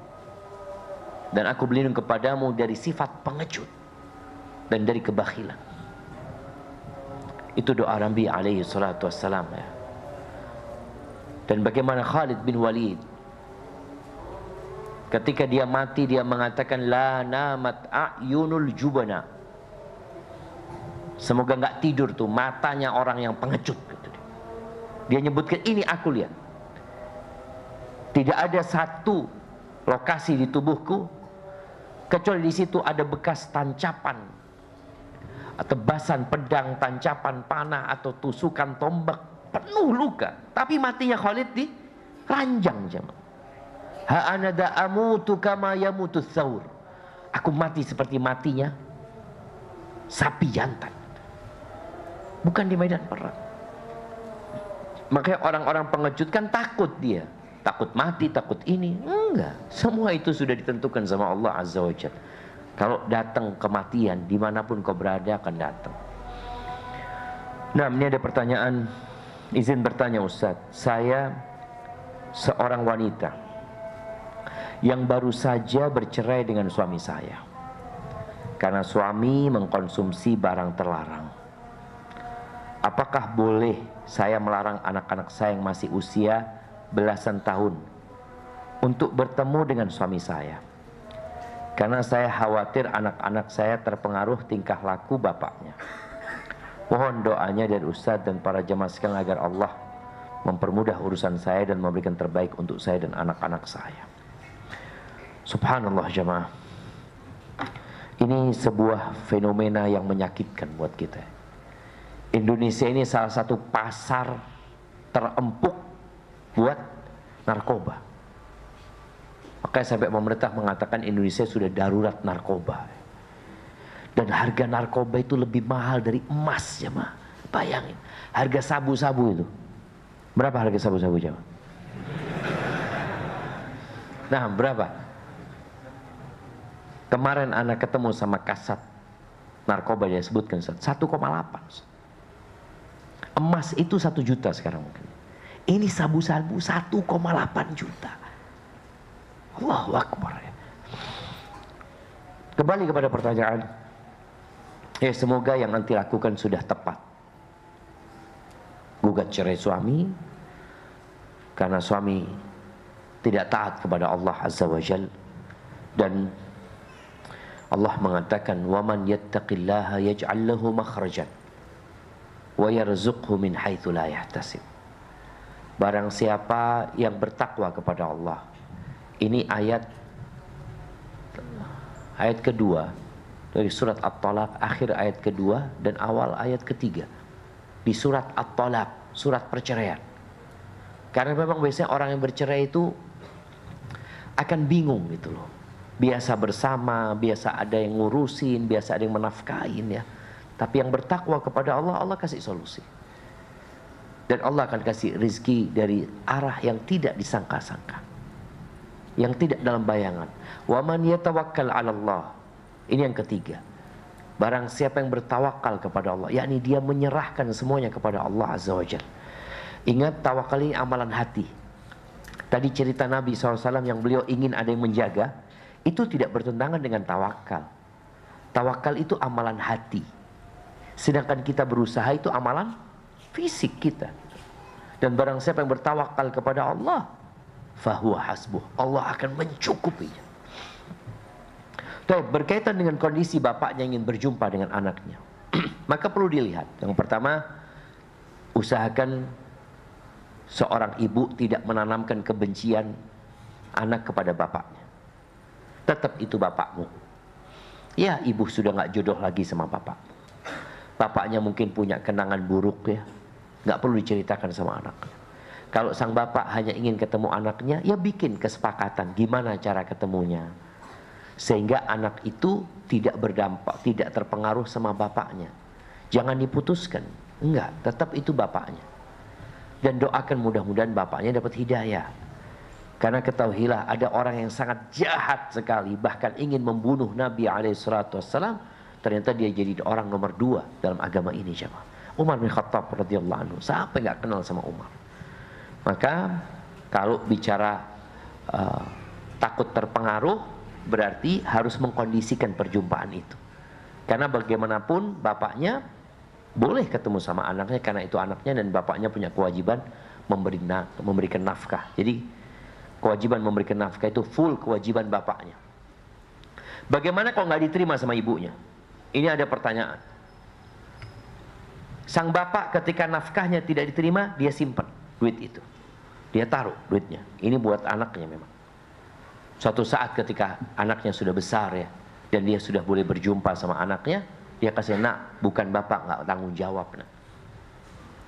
Speaker 1: Dan aku berlindung kepadamu dari sifat pengecut dan dari kebakhilan. Itu doa Nabi alaihi salatu wassalam, ya. Dan bagaimana Khalid bin Walid ketika dia mati, dia mengatakan la namat a'yunul jubana, semoga enggak tidur tuh matanya orang yang pengecut, gitu. Dia nyebutkan, ini aku lihat, tidak ada satu lokasi di tubuhku kecuali di situ ada bekas tancapan, tebasan pedang, tancapan panah atau tusukan tombak, penuh luka. Tapi matinya Khalid di ranjang, jemaah. Ha anada amutu kama yamutu tsaur. Aku mati seperti matinya sapi jantan, bukan di medan perang. Makanya orang-orang pengecut kan takut, dia takut mati, takut ini. Enggak, semua itu sudah ditentukan sama Allah Azza wa Jalla. Kalau datang kematian, dimanapun kau berada akan datang. Nah, ini ada pertanyaan. Izin bertanya Ustaz, saya seorang wanita yang baru saja bercerai dengan suami saya karena suami mengkonsumsi barang terlarang. Apakah boleh saya melarang anak-anak saya yang masih usia belasan tahun untuk bertemu dengan suami saya? Karena saya khawatir anak-anak saya terpengaruh tingkah laku bapaknya. Mohon doanya dari Ustaz dan para jemaah sekalian agar Allah mempermudah urusan saya dan memberikan terbaik untuk saya dan anak-anak saya. Subhanallah jemaah, ini sebuah fenomena yang menyakitkan buat kita. Indonesia ini salah satu pasar terempuk buat narkoba. Makanya sampai pemerintah mengatakan Indonesia sudah darurat narkoba. Dan harga narkoba itu lebih mahal dari emas, jemaah. Bayangin, harga sabu-sabu itu. Berapa harga sabu-sabu, jemaah? Nah, berapa? Kemarin anak ketemu sama kasat narkoba, dia sebutkan 1,8. Emas itu 1 juta sekarang mungkin. Ini sabu-sabu 1,8 juta. Allahu Akbar, ya. Kembali kepada pertanyaan. Ya, semoga yang nanti lakukan sudah tepat. Gugat cerai suami karena suami tidak taat kepada Allah Azza wa Jalla. Dan Allah mengatakan, "Waman yattaqillaha yaj'al lahu makhrajan wa yarzuqhu min haitsu la yahtasib." Barang siapa yang bertakwa kepada Allah. Ini ayat kedua dari surat At-Talaq, akhir ayat kedua dan awal ayat ketiga di surat At-Talaq, surat perceraian. Karena memang biasanya orang yang bercerai itu akan bingung gitu loh. Biasa bersama, biasa ada yang ngurusin, biasa ada yang menafkahin, ya. Tapi yang bertakwa kepada Allah, Allah kasih solusi. Dan Allah akan kasih rizki dari arah yang tidak disangka-sangka. yang tidak dalam bayangan. Wa man yatawakkal 'ala Allah. Ini yang ketiga. Barang siapa yang bertawakal kepada Allah, yakni dia menyerahkan semuanya kepada Allah Azza wa Jalla. Ingat, tawakal ini amalan hati. Tadi cerita Nabi SAW yang beliau ingin ada yang menjaga, itu tidak bertentangan dengan tawakal. Tawakal itu amalan hati. Sedangkan kita berusaha itu amalan fisik kita. Dan barang siapa yang bertawakal kepada Allah, fahuwa hasbuh. Allah akan mencukupinya. Baik, berkaitan dengan kondisi bapaknya ingin berjumpa dengan anaknya. Maka perlu dilihat. Yang pertama, usahakan seorang ibu tidak menanamkan kebencian anak kepada bapaknya. Tetap itu bapakmu. Ya, ibu sudah gak jodoh lagi sama bapak. Bapaknya mungkin punya kenangan buruk ya. Gak perlu diceritakan sama anaknya. Kalau sang bapak hanya ingin ketemu anaknya, ya bikin kesepakatan gimana cara ketemunya. Sehingga anak itu tidak berdampak, tidak terpengaruh sama bapaknya. Jangan diputuskan. Enggak, tetap itu bapaknya. Dan doakan mudah-mudahan bapaknya dapat hidayah. Karena ketahuilah ada orang yang sangat jahat sekali, bahkan ingin membunuh Nabi SAW. Ternyata dia jadi orang nomor 2 dalam agama ini, jemaah. Umar bin Khattab radhiyallahu anhu. Siapa yang gak kenal sama Umar? Maka kalau bicara takut terpengaruh, berarti harus mengkondisikan perjumpaan itu. Karena bagaimanapun bapaknya boleh ketemu sama anaknya karena itu anaknya, dan bapaknya punya kewajiban memberikan nafkah. Jadi kewajiban memberikan nafkah itu full kewajiban bapaknya. Bagaimana kalau nggak diterima sama ibunya? Ini ada pertanyaan. Sang bapak ketika nafkahnya tidak diterima, dia simpan duit itu. Dia taruh duitnya. Ini buat anaknya memang. Suatu saat ketika anaknya sudah besar ya, dan dia sudah boleh berjumpa sama anaknya, dia kasih, nak, bukan bapak nggak tanggung jawab, nak.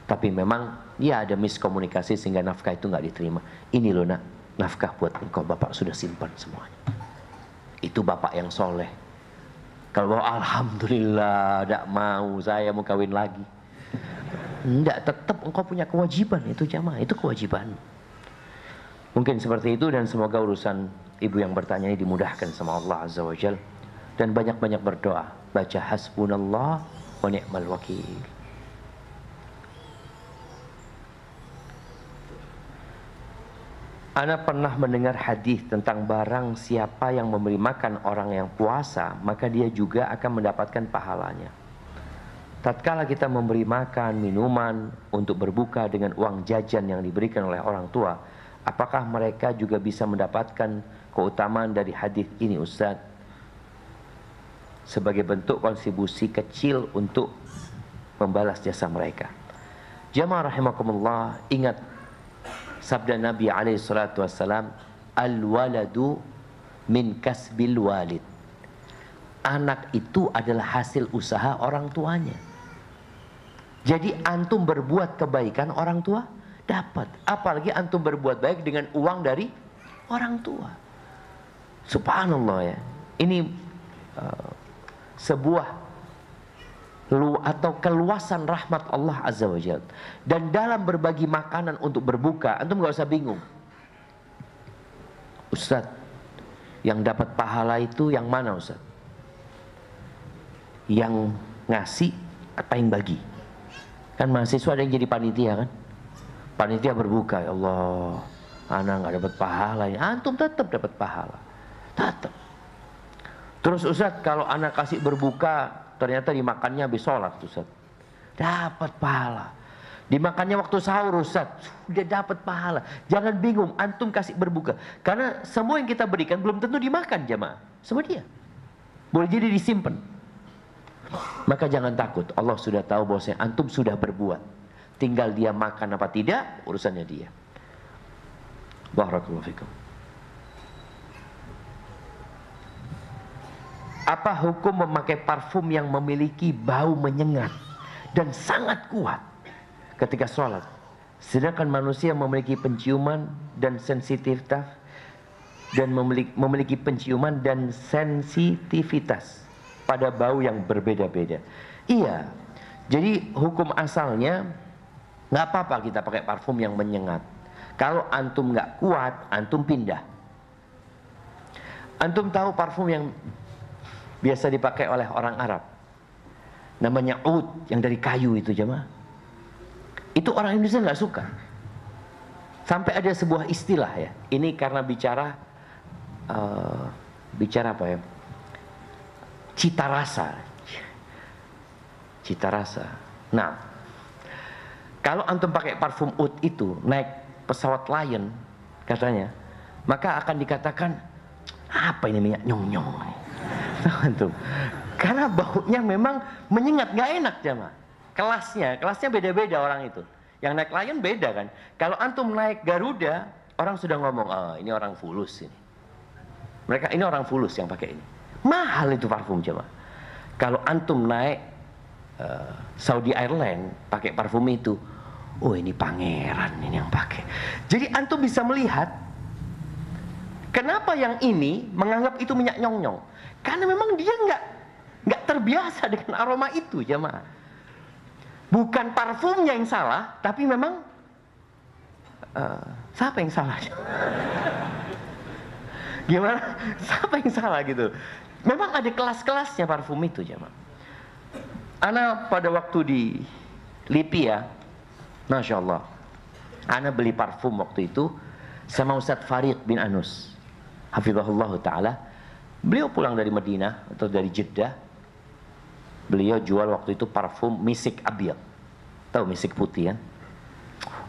Speaker 1: Tapi memang ya ada miskomunikasi sehingga nafkah itu nggak diterima. Ini loh nak, nafkah buat engkau, bapak sudah simpan semuanya. Itu bapak yang soleh. Kalau alhamdulillah, tidak mau, saya mau kawin lagi. Enggak, tetap engkau punya kewajiban itu, jamaah, itu kewajiban. Mungkin seperti itu, dan semoga urusan ibu yang bertanya ini dimudahkan sama Allah Azza wa Jal. Dan banyak-banyak berdoa. Baca hasbunallah wa ni'mal wakil. Ana pernah mendengar hadis tentang barang siapa yang memberi makan orang yang puasa, maka dia juga akan mendapatkan pahalanya. Tatkala kita memberi makan, minuman untuk berbuka dengan uang jajan yang diberikan oleh orang tua, apakah mereka juga bisa mendapatkan keutamaan dari hadis ini, Ustaz? Sebagai bentuk kontribusi kecil untuk membalas jasa mereka. Jamaah rahimakumullah, ingat sabda Nabi SAW, al-waladu min kasbil walid. Anak itu adalah hasil usaha orang tuanya. Jadi antum berbuat kebaikan, orang tua dapat. Apalagi antum berbuat baik dengan uang dari orang tua. Subhanallah ya. Ini sebuah atau keluasan rahmat Allah Azza wa Jalla. Dan dalam berbagi makanan untuk berbuka, antum gak usah bingung. Ustaz, yang dapat pahala itu yang mana, Ustaz? Yang ngasih apa yang bagi? Kan mahasiswa ada yang jadi panitia kan? Panitia berbuka, ya Allah, anak gak dapat pahala, antum tetap dapat pahala, tetap. Terus Ustaz, kalau anak kasih berbuka, ternyata dimakannya habis sholat, Ustaz, dapat pahala. Dimakannya waktu sahur, Ustaz, sudah dapat pahala. Jangan bingung, antum kasih berbuka, karena semua yang kita berikan belum tentu dimakan, jamaah. Semua dia boleh jadi disimpan. Maka jangan takut, Allah sudah tahu bahwasanya antum sudah berbuat. Tinggal dia makan apa tidak, urusannya dia. Barakallahu fikum. Apa hukum memakai parfum yang memiliki bau menyengat dan sangat kuat ketika sholat? Sedangkan manusia memiliki penciuman dan sensitivitas, dan memiliki penciuman dan sensitivitas pada bau yang berbeda-beda. Iya, jadi hukum asalnya nggak apa-apa kita pakai parfum yang menyengat. Kalau antum nggak kuat, antum pindah. Antum tahu parfum yang biasa dipakai oleh orang Arab, namanya oud, yang dari kayu itu jemaah. Itu orang Indonesia nggak suka. Sampai ada sebuah istilah ya. Ini karena bicara apa ya? Cita rasa. Cita rasa. Nah, kalau antum pakai parfum oud itu naik pesawat Lion katanya, maka akan dikatakan apa ini minyak nyong-nyong. Antum. Karena baunya memang menyengat, nggak enak jemaah. Kelasnya beda-beda orang itu. Yang naik Lion beda kan. Kalau antum naik Garuda, orang sudah ngomong, oh ini orang fulus ini. Mereka ini orang fulus yang pakai ini. Mahal itu parfum jemaah. Kalau antum naik Saudi Airlines pakai parfum itu, oh ini pangeran ini yang pakai. Jadi antum bisa melihat kenapa yang ini menganggap itu minyak nyong-nyong. Karena memang dia nggak terbiasa dengan aroma itu jemaah. Bukan parfumnya yang salah, tapi memang siapa yang salah? Gimana? Siapa yang salah gitu? Memang ada kelas-kelasnya parfum itu jemaah. Ana pada waktu di Lipia, Masya Allah, ana beli parfum waktu itu sama Ustadz Farid bin Anus, hafizahullah ta'ala. Beliau pulang dari Madinah atau dari Jeddah. Beliau jual waktu itu parfum misik abyad. Tahu misik putih kan?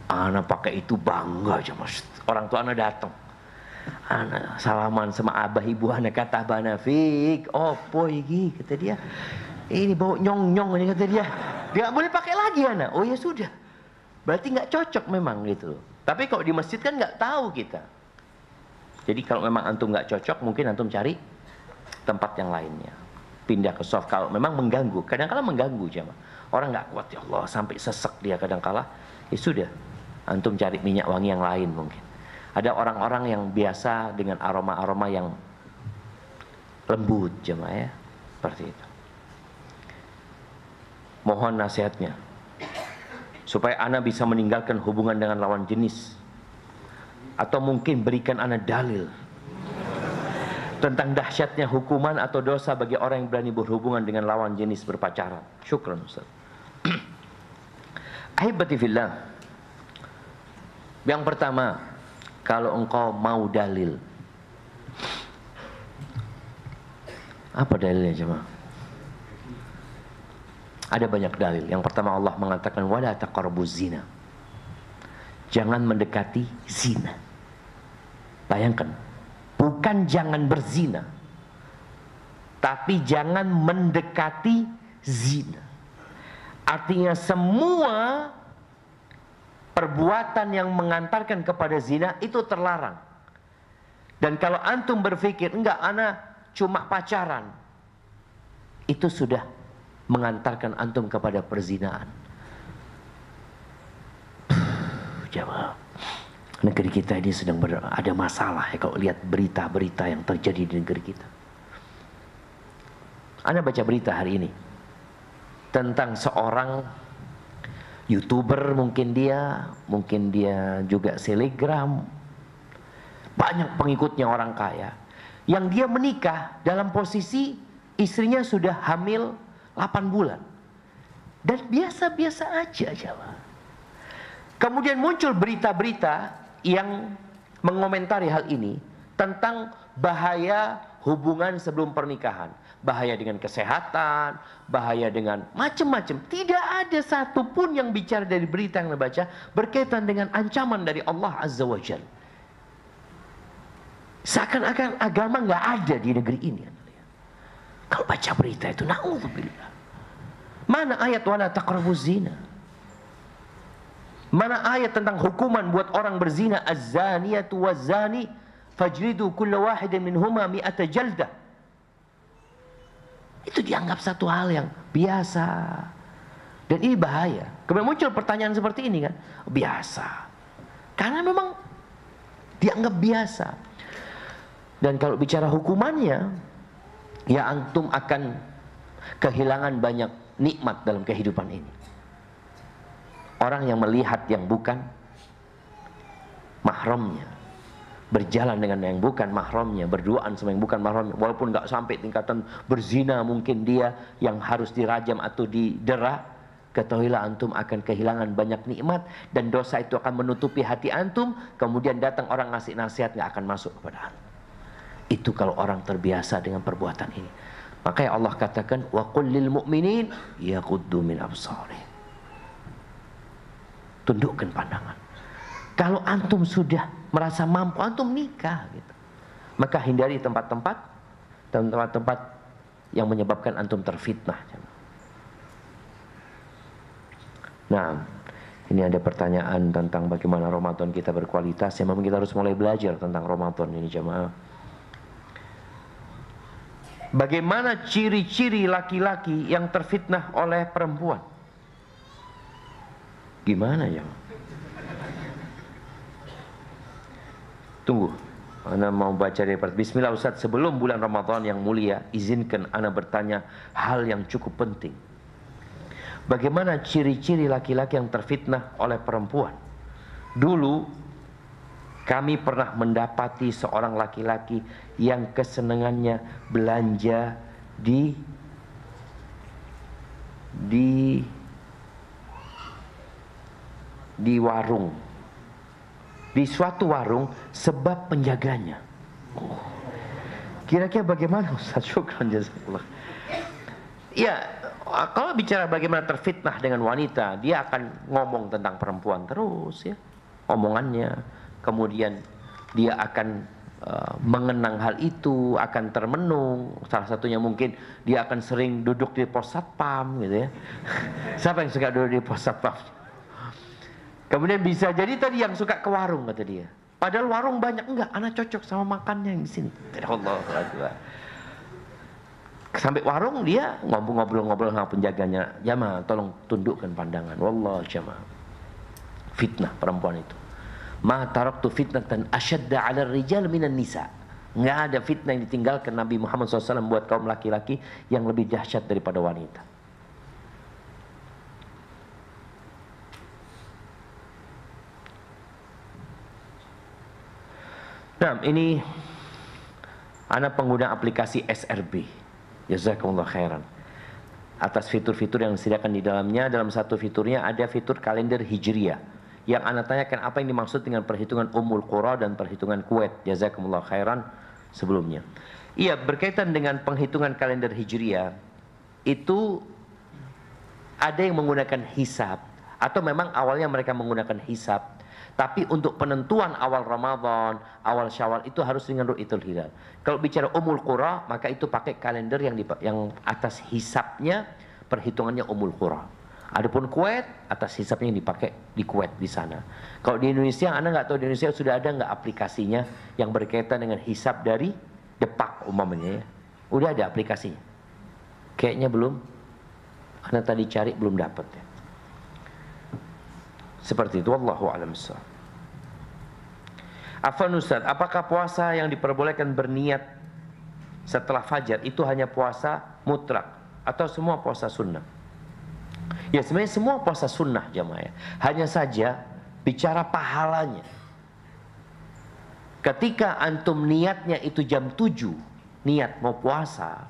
Speaker 1: Ana pakai itu bangga aja mas. Orang tua ana datang. Ana salaman sama abah ibu ana, kata Abah Nafik, opo iki kata dia. Ini bau nyong-nyong ini kata dia. Dia nggak boleh pakai lagi ana. Oh ya sudah. Berarti nggak cocok memang gitu. Tapi kalau di masjid kan nggak tahu kita. Jadi kalau memang antum nggak cocok, mungkin antum cari tempat yang lainnya. Pindah ke soft kalau memang mengganggu. Kadang-kala mengganggu jemaah. Orang nggak kuat ya Allah sampai sesek dia kadang-kala. Ya sudah. Antum cari minyak wangi yang lain mungkin. Ada orang-orang yang biasa dengan aroma-aroma yang lembut jemaah ya. Seperti itu. Mohon nasihatnya supaya ana bisa meninggalkan hubungan dengan lawan jenis, atau mungkin berikan ana dalil tentang dahsyatnya hukuman atau dosa bagi orang yang berani berhubungan dengan lawan jenis berpacaran. Syukran Ustaz. Ahibati fillah. Yang pertama, kalau engkau mau dalil, apa dalilnya jemaah? Ada banyak dalil. Yang pertama Allah mengatakan wala taqrabuz zina. Jangan mendekati zina. Bayangkan, bukan jangan berzina, tapi jangan mendekati zina. Artinya semua perbuatan yang mengantarkan kepada zina itu terlarang. Dan kalau antum berpikir enggak, ana cuma pacaran, itu sudah mengantarkan antum kepada perzinaan. Jemaah, negeri kita ini sedang ada masalah ya kalau lihat berita-berita yang terjadi di negeri kita. Anda baca berita hari ini tentang seorang YouTuber, mungkin dia juga selebgram, banyak pengikutnya, orang kaya, yang dia menikah dalam posisi istrinya sudah hamil 8 bulan. Dan biasa-biasa aja jemaah. Kemudian muncul berita-berita yang mengomentari hal ini tentang bahaya hubungan sebelum pernikahan. Bahaya dengan kesehatan, bahaya dengan macam-macam. Tidak ada satupun yang bicara dari berita yang dibaca berkaitan dengan ancaman dari Allah Azza wa Jalla. Seakan-akan agama nggak ada di negeri ini. Kalau baca berita itu, na'udzubillah. Mana ayat wala taqrabuz zina? Mana ayat tentang hukuman buat orang berzina? Az-zaniyatu waz-zani fajlidu kulla wahidin minhuma mi'ata jaldah. Itu dianggap satu hal yang biasa. Dan ini bahaya. Kemudian muncul pertanyaan seperti ini kan? Biasa. Karena memang dianggap biasa. Dan kalau bicara hukumannya, ya antum akan kehilangan banyak nikmat dalam kehidupan ini. Orang yang melihat yang bukan mahramnya, berjalan dengan yang bukan mahramnya, berduaan sama yang bukan mahramnya, walaupun nggak sampai tingkatan berzina mungkin dia yang harus dirajam atau didera, ketahuilah antum akan kehilangan banyak nikmat dan dosa itu akan menutupi hati antum. Kemudian datang orang ngasih nasihat, nggak akan masuk kepada antum. Itu kalau orang terbiasa dengan perbuatan ini. Makanya Allah katakan, wa qul lil mu'minin yaghuddu min absarihim. Tundukkan pandangan. Kalau antum sudah merasa mampu, antum nikah gitu. Maka hindari tempat-tempat yang menyebabkan antum terfitnah. Nah, ini ada pertanyaan tentang bagaimana Ramadan kita berkualitas. Ya, memang kita harus mulai belajar tentang Ramadan ini, jemaah. Bagaimana ciri-ciri laki-laki yang terfitnah oleh perempuan? Gimana ya? Tunggu, ana mau baca dari Bismillah Ustaz, sebelum bulan Ramadan yang mulia, izinkan ana bertanya hal yang cukup penting. Bagaimana ciri-ciri laki-laki yang terfitnah oleh perempuan? Dulu kami pernah mendapati seorang laki-laki yang kesenangannya belanja di warung, di suatu warung, sebab penjaganya. Kira-kira bagaimana Ustaz? Syukran jazakallah. Ya, kalau bicara bagaimana terfitnah dengan wanita, dia akan ngomong tentang perempuan terus ya, omongannya. Kemudian dia akan mengenang hal itu, akan termenung. Salah satunya mungkin dia akan sering duduk di pos satpam gitu ya. Siapa yang suka duduk di pos satpam? Kemudian bisa jadi tadi yang suka ke warung kata dia. Padahal warung banyak, enggak, anak cocok sama makannya yang di sini. Allah Akbar. Sampai warung dia ngobrol-ngobrol sama penjaganya. Jamaah tolong tundukkan pandangan. Wallah jamaah. Fitnah perempuan itu. Ma taraktu fitnatan asyadda 'ala rijal minan nisa. Enggak ada fitnah yang ditinggalkan Nabi Muhammad SAW buat kaum laki-laki yang lebih dahsyat daripada wanita. Nah, ini anak pengguna aplikasi SRB. Jazakumullah khairan. Atas fitur-fitur yang disediakan di dalamnya, dalam satu fiturnya ada fitur kalender Hijriyah. Yang anak tanyakan apa yang dimaksud dengan perhitungan Ummul Qura dan perhitungan Kuwait. Jazakumullah khairan sebelumnya. Iya, berkaitan dengan penghitungan kalender Hijriyah, itu ada yang menggunakan hisab, atau memang awalnya mereka menggunakan hisab. Tapi untuk penentuan awal Ramadan, awal Syawal itu harus dengan Ru'yatul Hilal. Kalau bicara Ummul Qura, maka itu pakai kalender yang atas hisabnya, perhitungannya Ummul Qura. Adapun Kuwait, atas hisabnya yang dipakai di Kuwait di sana. Kalau di Indonesia, Anda nggak tahu di Indonesia sudah ada nggak aplikasinya yang berkaitan dengan hisab dari Depak umpamanya ya. Udah ada aplikasinya. Kayaknya belum. Anda tadi cari belum dapat ya. Seperti itu, wallahu a'lam bishawab. Afwan Ustaz, apakah puasa yang diperbolehkan berniat setelah fajar itu hanya puasa mutlak atau semua puasa sunnah? Ya, sebenarnya semua puasa sunnah jamaah ya. Hanya saja bicara pahalanya. Ketika antum niatnya itu jam 7, niat mau puasa,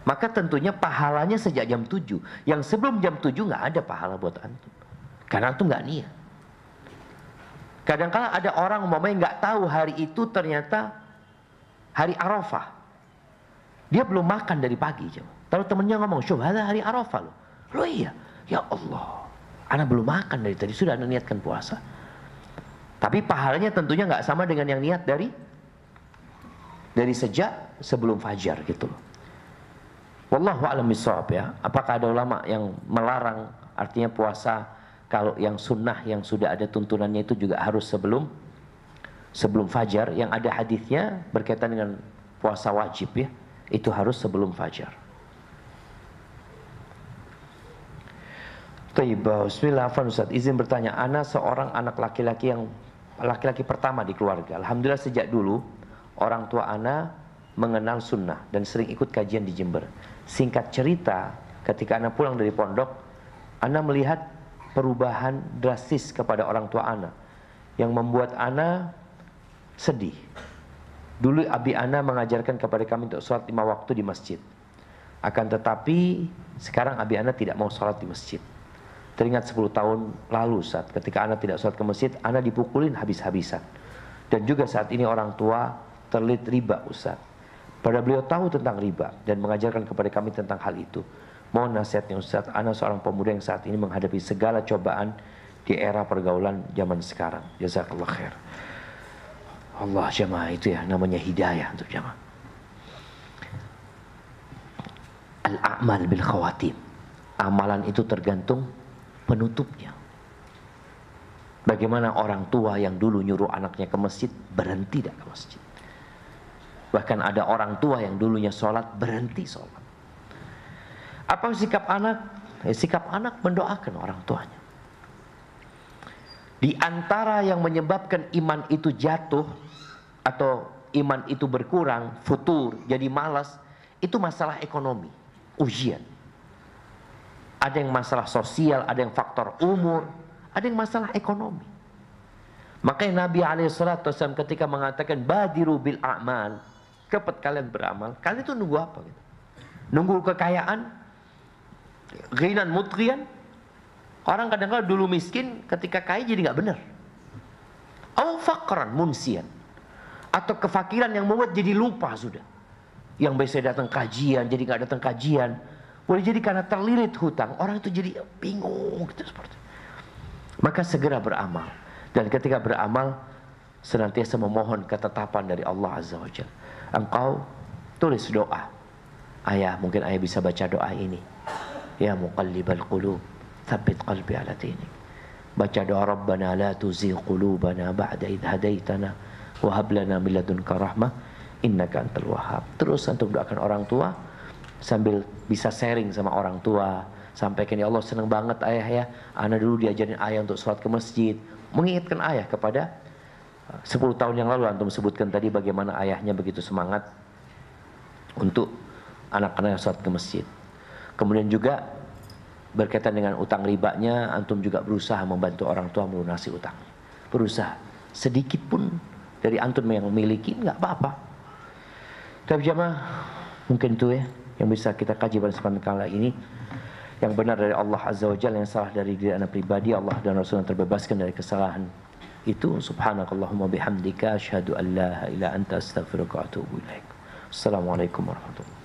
Speaker 1: maka tentunya pahalanya sejak jam 7. Yang sebelum jam 7 nggak ada pahala buat antum. Karena antum nggak niat. Kadang-kadang ada orang umpamanya nggak tahu hari itu ternyata hari Arafah. Dia belum makan dari pagi. Lalu temennya ngomong, "Syuh, hari Arafah loh." Loh iya, ya Allah, ana belum makan dari tadi, sudah ana niatkan puasa. Tapi pahalanya tentunya nggak sama dengan yang niat dari sejak sebelum fajar gitu loh. Wallahu a'lam bishawab ya. Apakah ada ulama yang melarang artinya puasa kalau yang sunnah yang sudah ada tuntunannya itu juga harus sebelum fajar? Yang ada hadisnya berkaitan dengan puasa wajib ya, itu harus sebelum fajar. Bismillah, Ustaz, izin bertanya, ana seorang anak laki-laki pertama di keluarga. Alhamdulillah sejak dulu orang tua ana mengenal sunnah dan sering ikut kajian di Jember. Singkat cerita, ketika ana pulang dari pondok, ana melihat perubahan drastis kepada orang tua ana yang membuat ana Sedih. Dulu abi ana mengajarkan kepada kami untuk sholat 5 waktu di masjid. Akan tetapi sekarang abi ana tidak mau sholat di masjid. Teringat 10 tahun lalu saat ketika ana tidak sholat ke masjid, ana dipukulin habis-habisan. Dan juga saat ini orang tua terlilit riba, Ustaz. Pada beliau tahu tentang riba dan mengajarkan kepada kami tentang hal itu. Mohon nasihatnya Ustaz, ana seorang pemuda yang saat ini menghadapi segala cobaan di era pergaulan zaman sekarang. Jazakallah khair. Allah jamaah, itu ya namanya hidayah untuk jamaah. Al-a'mal bil khawatim. Amalan itu tergantung penutupnya. Bagaimana orang tua yang dulu nyuruh anaknya ke masjid berhenti tidak ke masjid. Bahkan ada orang tua yang dulunya sholat berhenti sholat. Apa sikap anak? Sikap anak mendoakan orang tuanya. Di antara yang menyebabkan iman itu jatuh atau iman itu berkurang, futur, jadi malas, itu masalah ekonomi, ujian. Ada yang masalah sosial, ada yang faktor umur, ada yang masalah ekonomi. Makanya Nabi SAW ketika mengatakan badiru bil a'mal, cepat kalian beramal. Kalian itu nunggu apa gitu? Nunggu kekayaan, ghinan mutghian. Orang kadang-kadang dulu miskin, ketika kaya jadi nggak benar. Au faqran munsian, atau kefakiran yang membuat jadi lupa sudah. Yang biasa datang kajian jadi nggak datang kajian. Boleh jadi karena terlilit hutang, orang itu jadi bingung gitu seperti. Maka segera beramal, dan ketika beramal senantiasa memohon ketetapan dari Allah Azza wa Jalla. Engkau tulis doa. Ayah, mungkin ayah bisa baca doa ini. Ya muqallibal qulub, tsabbit qalbi ala dinik. Baca doa Rabbana la tuzigh qulubana ba'da idh hadaitana wa hab lana min ladunka rahmah innaka antal wahhab. Terus untuk doakan orang tua sambil bisa sharing sama orang tua. Sampaikan, ya Allah senang banget ayah ya, ana dulu diajarin ayah untuk sholat ke masjid. Mengingatkan ayah kepada 10 tahun yang lalu antum sebutkan tadi bagaimana ayahnya begitu semangat untuk anak-anak yang sholat ke masjid. Kemudian juga berkaitan dengan utang ribanya, antum juga berusaha membantu orang tua melunasi utangnya. Berusaha sedikit pun dari antum yang memiliki nggak apa-apa. Tapi jamaah, mungkin itu ya yang bisa kita kaji pada kesempatan kali ini. Yang benar dari Allah Azza wa Jalla, yang salah dari diri anak pribadi. Allah dan Rasulullah terbebaskan dari kesalahan itu. Subhanakallahumma bihamdika asyhadu an la ilaha illa anta astaghfiruka wa atubu ilaik. Assalamualaikum warahmatullahi wabarakatuh.